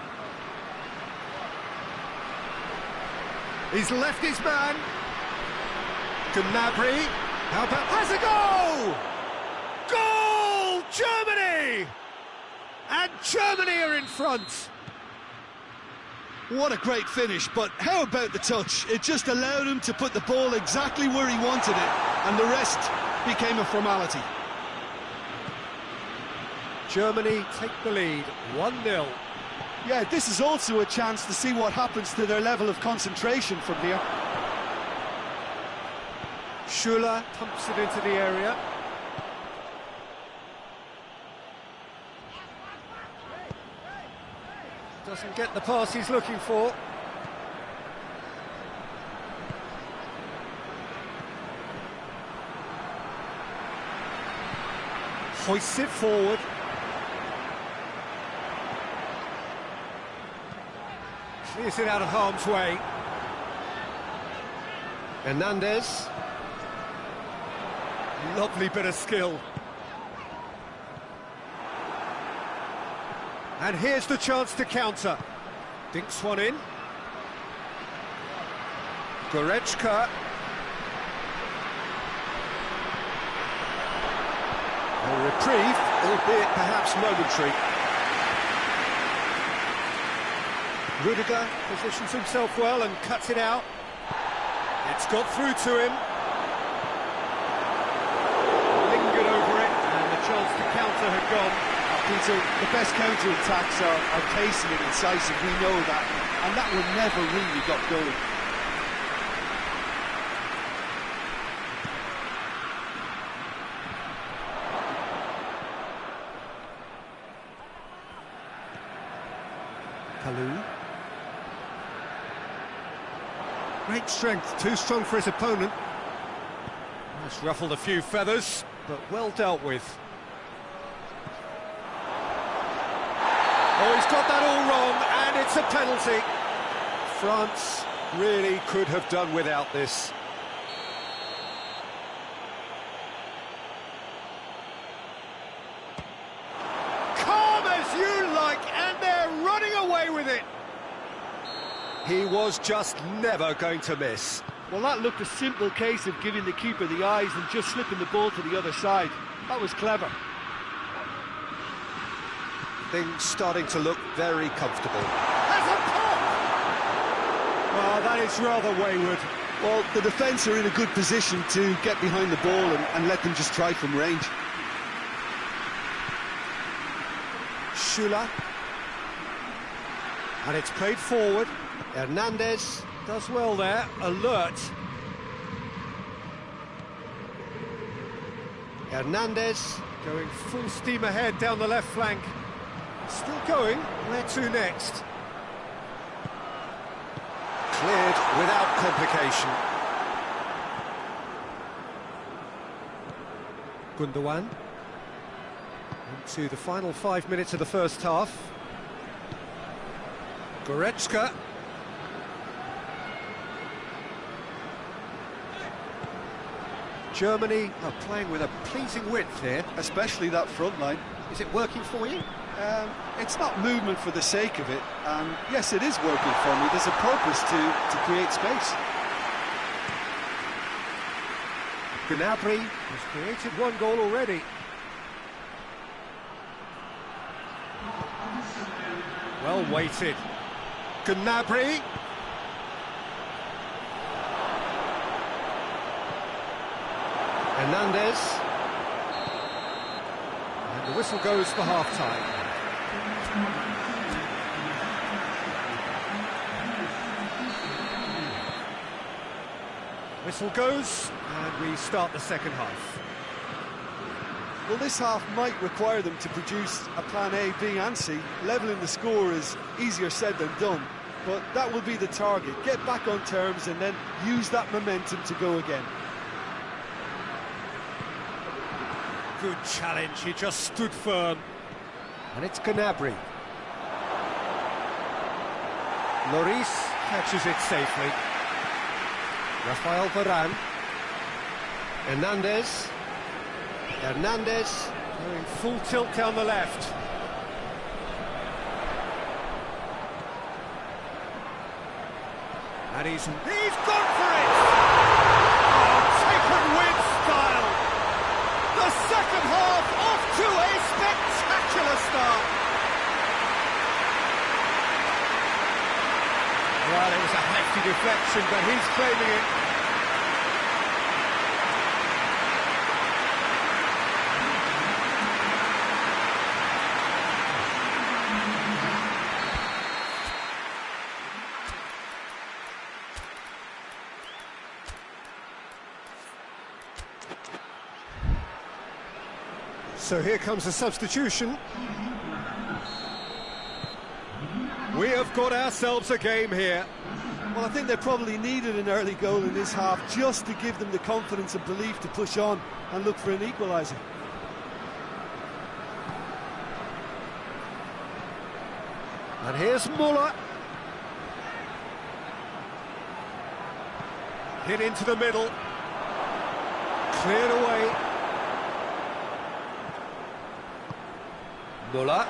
He's left his man. Gnabry. How about... Has a goal! Goal! Germany! And Germany are in front. What a great finish, but how about the touch? It just allowed him to put the ball exactly where he wanted it, and the rest became a formality. Germany take the lead, 1-0. Yeah, this is also a chance to see what happens to their level of concentration from here. Schüller pumps it into the area. Doesn't get the pass he's looking for. Hoists it forward. Clears it out of harm's way. Hernandez. Lovely bit of skill. And here's the chance to counter. Dinks one in. Goretzka. A reprieve, albeit perhaps momentary. Rudiger positions himself well and cuts it out. It's got through to him. Lingered over it, and the chance to counter had gone. Peter, the best counter-attacks are pacey and incisive, we know that, and that one never really got going. Kalou. Great strength, too strong for his opponent. That's ruffled a few feathers, but well dealt with. Oh, he's got that all wrong, and it's a penalty. France really could have done without this. Calm as you like, and they're running away with it. He was just never going to miss. Well, that looked a simple case of giving the keeper the eyes and just slipping the ball to the other side. That was clever. Things starting to look very comfortable. Has a pop! Well, that is rather wayward. Well, the defence are in a good position to get behind the ball and let them just try from range. Schüller. And it's played forward. Hernandez does well there, alert. Hernandez going full steam ahead down the left flank. Still going, where to next? Cleared without complication. Gundogan. Into the final 5 minutes of the first half. Goretzka. Germany are playing with a pleasing width here. Especially that front line. Is it working for you? It's not movement for the sake of it, and yes, it is working for me. There's a purpose to create space. Gnabry has created one goal already. Well weighted. Gnabry. Hernandez. And the whistle goes for half-time. Whistle goes, and we start the second half. Well, this half might require them to produce a plan A, B and C. Levelling the score is easier said than done, but that will be the target. Get back on terms and then use that momentum to go again. Good challenge, he just stood firm. And it's Gnabry. Lloris catches it safely. Rafael Varane. Hernandez. Hernandez going full tilt down the left. And he's gone for it! Oh, taken with style! The second half off to a spectacular start! Well, it was a hefty deflection, but he's claiming it. So here comes a substitution. We have got ourselves a game here. Well, I think they probably needed an early goal in this half just to give them the confidence and belief to push on and look for an equaliser. And here's Muller. Hit into the middle. Cleared away. Muller.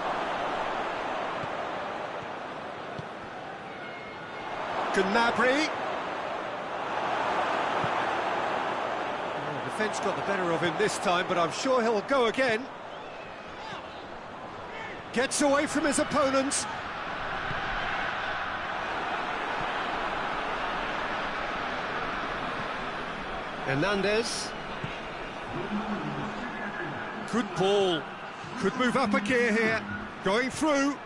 Gnabry. Oh, defence got the better of him this time, but I'm sure he'll go again. Gets away from his opponents. Hernandez. Good ball. Could move up a gear here. Going through.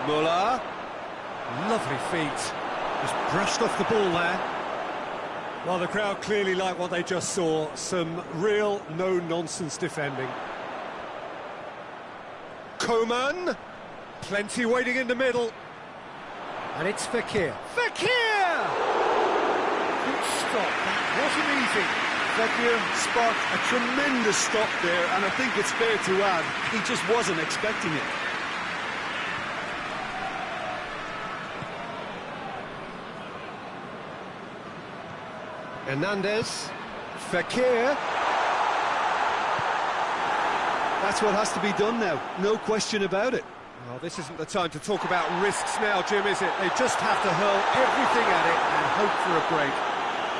Muller. Lovely feet. Just brushed off the ball there. Well, the crowd clearly like what they just saw. Some real no-nonsense defending. Coman. Plenty waiting in the middle. And it's Fekir. Fekir! Good stop. That wasn't easy. Fekir spot a tremendous stop there, and I think it's fair to add, he just wasn't expecting it. Hernandez. Fekir. That's what has to be done now, no question about it. Well, this isn't the time to talk about risks now, Jim, is it? They just have to hurl everything at it and hope for a break.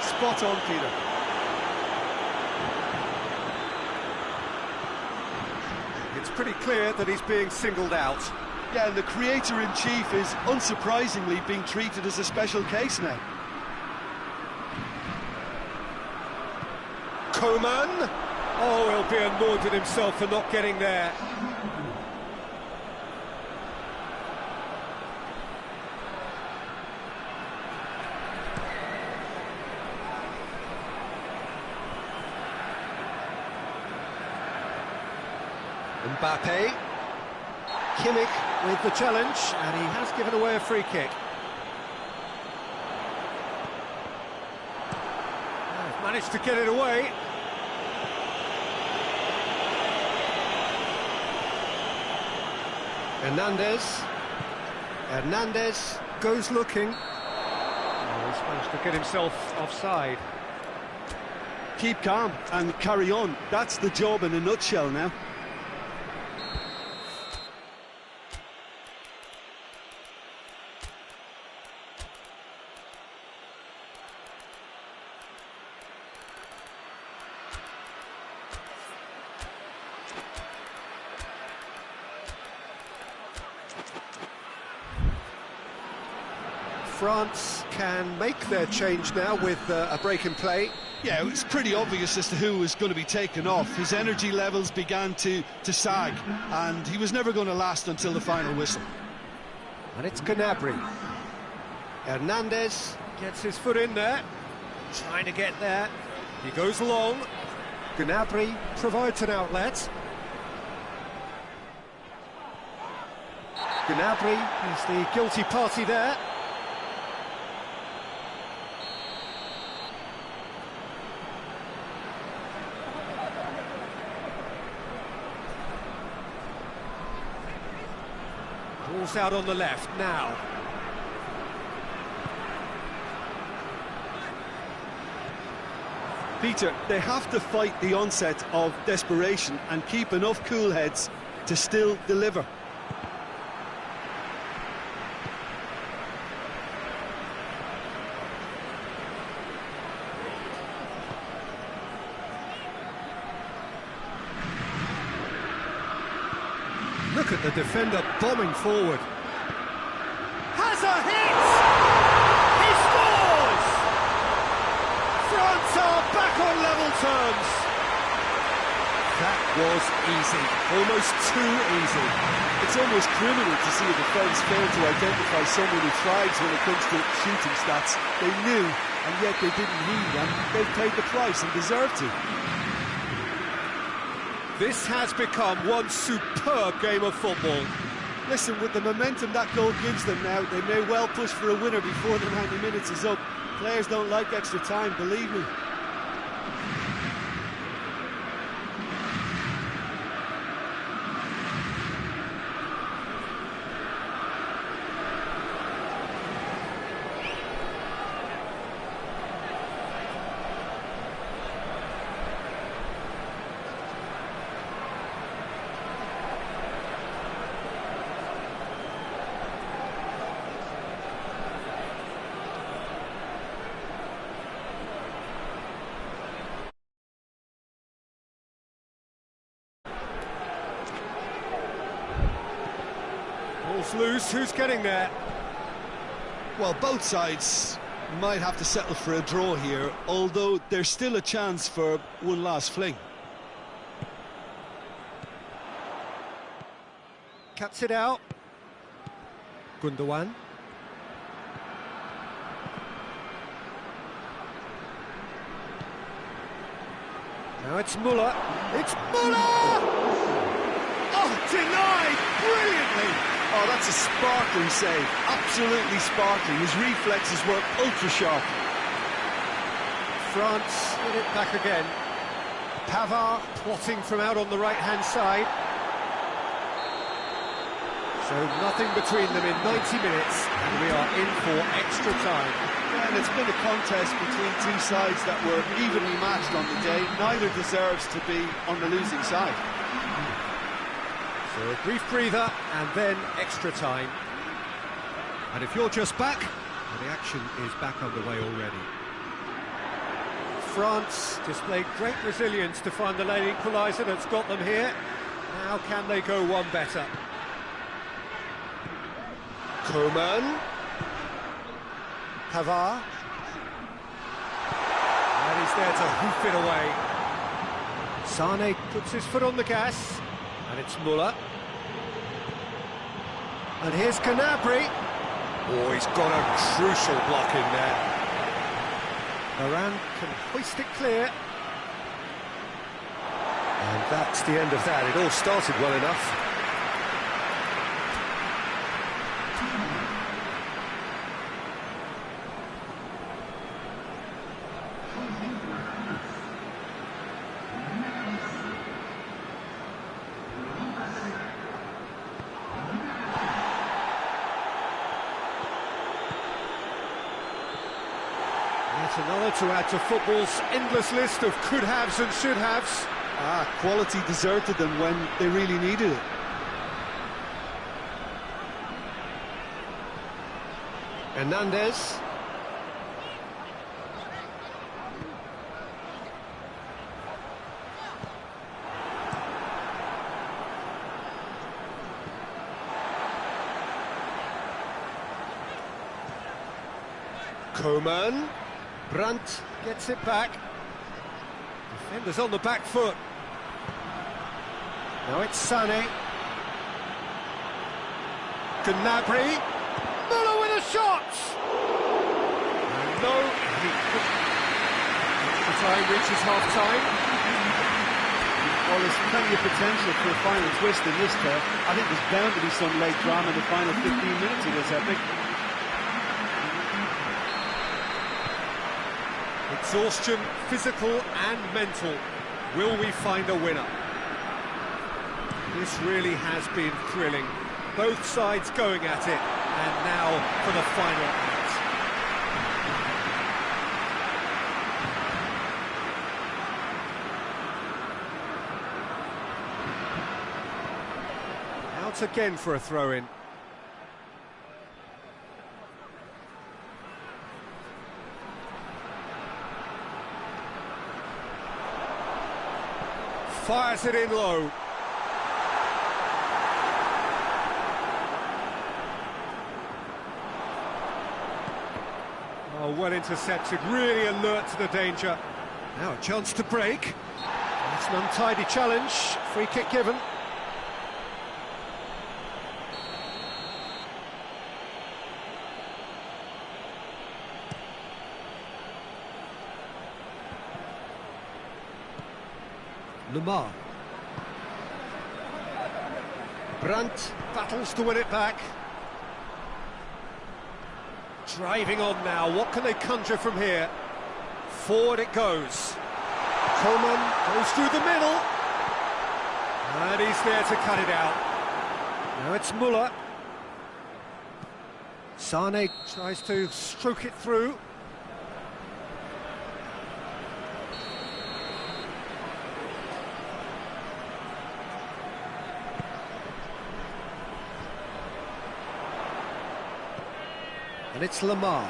Spot on, Peter. It's pretty clear that he's being singled out. Yeah, and the creator-in-chief is unsurprisingly being treated as a special case now. Coman! Oh, he'll be annoyed at himself for not getting there. Mbappe. Kimmich with the challenge, and he has given away a free kick. Oh, managed to get it away. Hernandez goes looking. Oh, he's managed to get himself offside. Keep calm and carry on. That's the job in a nutshell now. France can make their change now with a break in play. Yeah, it was pretty obvious as to who was going to be taken off. His energy levels began to sag, and he was never going to last until the final whistle. And it's Gnabry. Hernandez gets his foot in there, trying to get there. He goes long. Gnabry provides an outlet. Gnabry is the guilty party there. Ball's out on the left now. Peter, they have to fight the onset of desperation and keep enough cool heads to still deliver. Look at the defender bombing forward. Has a hit! He scores! France are back on level terms. That was easy, almost too easy. It's almost criminal to see a defence fail to identify so many flags when it comes to shooting stats. They knew, and yet they didn't heed, and they've paid the price and deserve to. This has become one superb game of football. Listen, with the momentum that goal gives them now, they may well push for a winner before the 90 minutes is up. Players don't like extra time, believe me. Ball's loose, who's getting there? Well, both sides might have to settle for a draw here, although there's still a chance for one last fling. Cuts it out. Gundogan. Now it's Muller. It's Muller! Oh, denied brilliantly! Oh, that's a sparkling save. Absolutely sparkling. His reflexes were ultra-sharp. France get it back again. Pavard plotting from out on the right-hand side. So nothing between them in 90 minutes, and we are in for extra time. Yeah, and it's been a contest between two sides that were evenly matched on the day. Neither deserves to be on the losing side. So a brief breather, and then extra time. And if you're just back, well, the action is back underway already. France displayed great resilience to find the late equaliser that's got them here. Now can they go one better? Coman. Pavard. And he's there to hoof it away. Sane puts his foot on the gas. And it's Muller. And here's Gnabry. Oh, he's got a crucial block in there. Varane can hoist it clear. And that's the end of that. It all started well enough. Yet another to add to football's endless list of could-haves and should-haves. Quality deserted them when they really needed it. Hernandez. Coman. Brandt gets it back. Defenders on the back foot. Now it's Sané. Gnabry. Muller with a shot! And no, he couldn't. The time reaches half-time. Well, there's plenty of potential for a final twist in this turn. I think there's bound to be some late drama in the final 15 minutes of this epic. Exhaustion, physical and mental. Will we find a winner? This really has been thrilling. Both sides going at it, and now for the final act. Out again for a throw-in. Fires it in low. Oh, well intercepted, really alert to the danger. Now a chance to break. It's an untidy challenge, free kick given. Lemar. Brandt battles to win it back. Driving on now, what can they conjure from here? Forward it goes. Coman goes through the middle. And he's there to cut it out. Now it's Muller. Sane tries to stroke it through. And it's Lemar.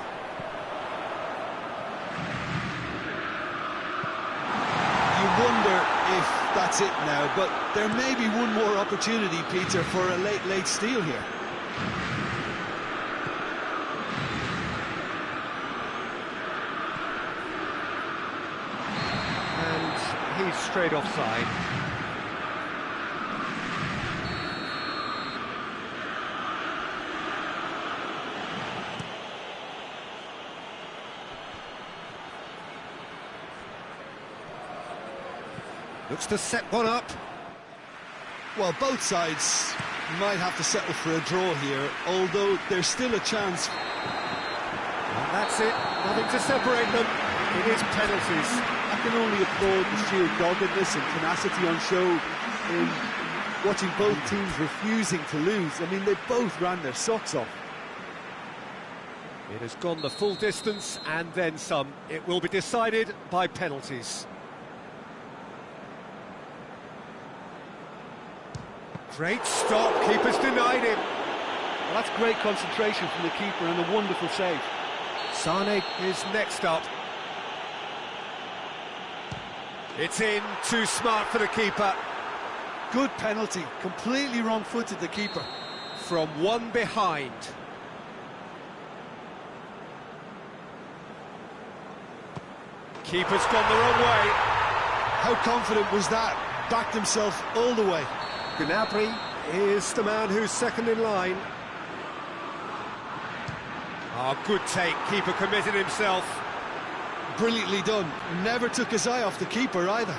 You wonder if that's it now, but there may be one more opportunity, Peter, for a late steal here. And he's straight offside. Looks to set one up. Well, both sides might have to settle for a draw here, although there's still a chance. And that's it, nothing to separate them. It is penalties. I can only applaud the sheer doggedness and tenacity on show in watching both teams refusing to lose. I mean, they both ran their socks off. It has gone the full distance and then some. It will be decided by penalties. Great stop, keeper's denied him. Well, that's great concentration from the keeper and a wonderful save. Sane is next up. It's in, too smart for the keeper. Good penalty, completely wrong-footed the keeper. From one behind. Keeper's gone the wrong way. How confident was that? Backed himself all the way. Gnabry is the man who's second in line. Oh, good take. Keeper committed himself. Brilliantly done. Never took his eye off the keeper either.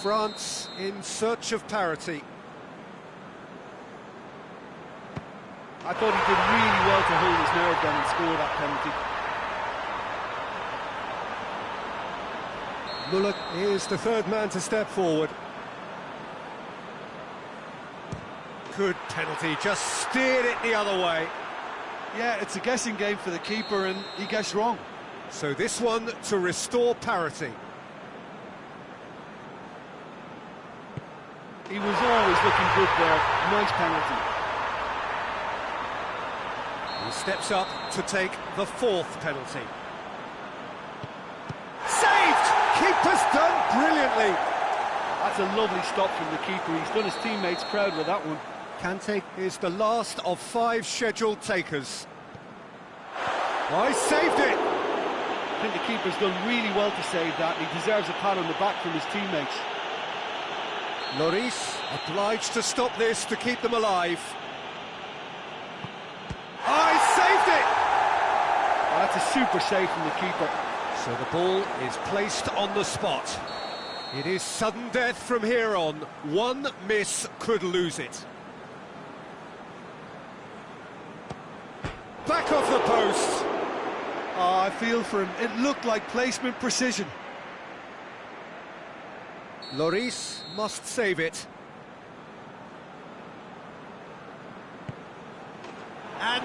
France in search of parity. I thought he did really well to hold his nerve down and score that penalty. Muller is the third man to step forward. Good penalty, just steered it the other way. Yeah, it's a guessing game for the keeper and he guessed wrong. So this one to restore parity. He was always looking good there. Nice penalty. He steps up to take the fourth penalty. Saved! Keeper's done brilliantly. That's a lovely stop from the keeper. He's done his teammates proud with that one. Kante is the last of 5 scheduled takers. Oh, he saved it! I think the keeper's done really well to save that. He deserves a pat on the back from his teammates. Lloris obliged to stop this to keep them alive. Oh, he saved it! Oh, that's a super save from the keeper. So the ball is placed on the spot. It is sudden death from here on. One miss could lose it. Back off the post. Oh, I feel for him. It looked like placement precision. Lloris must save it. And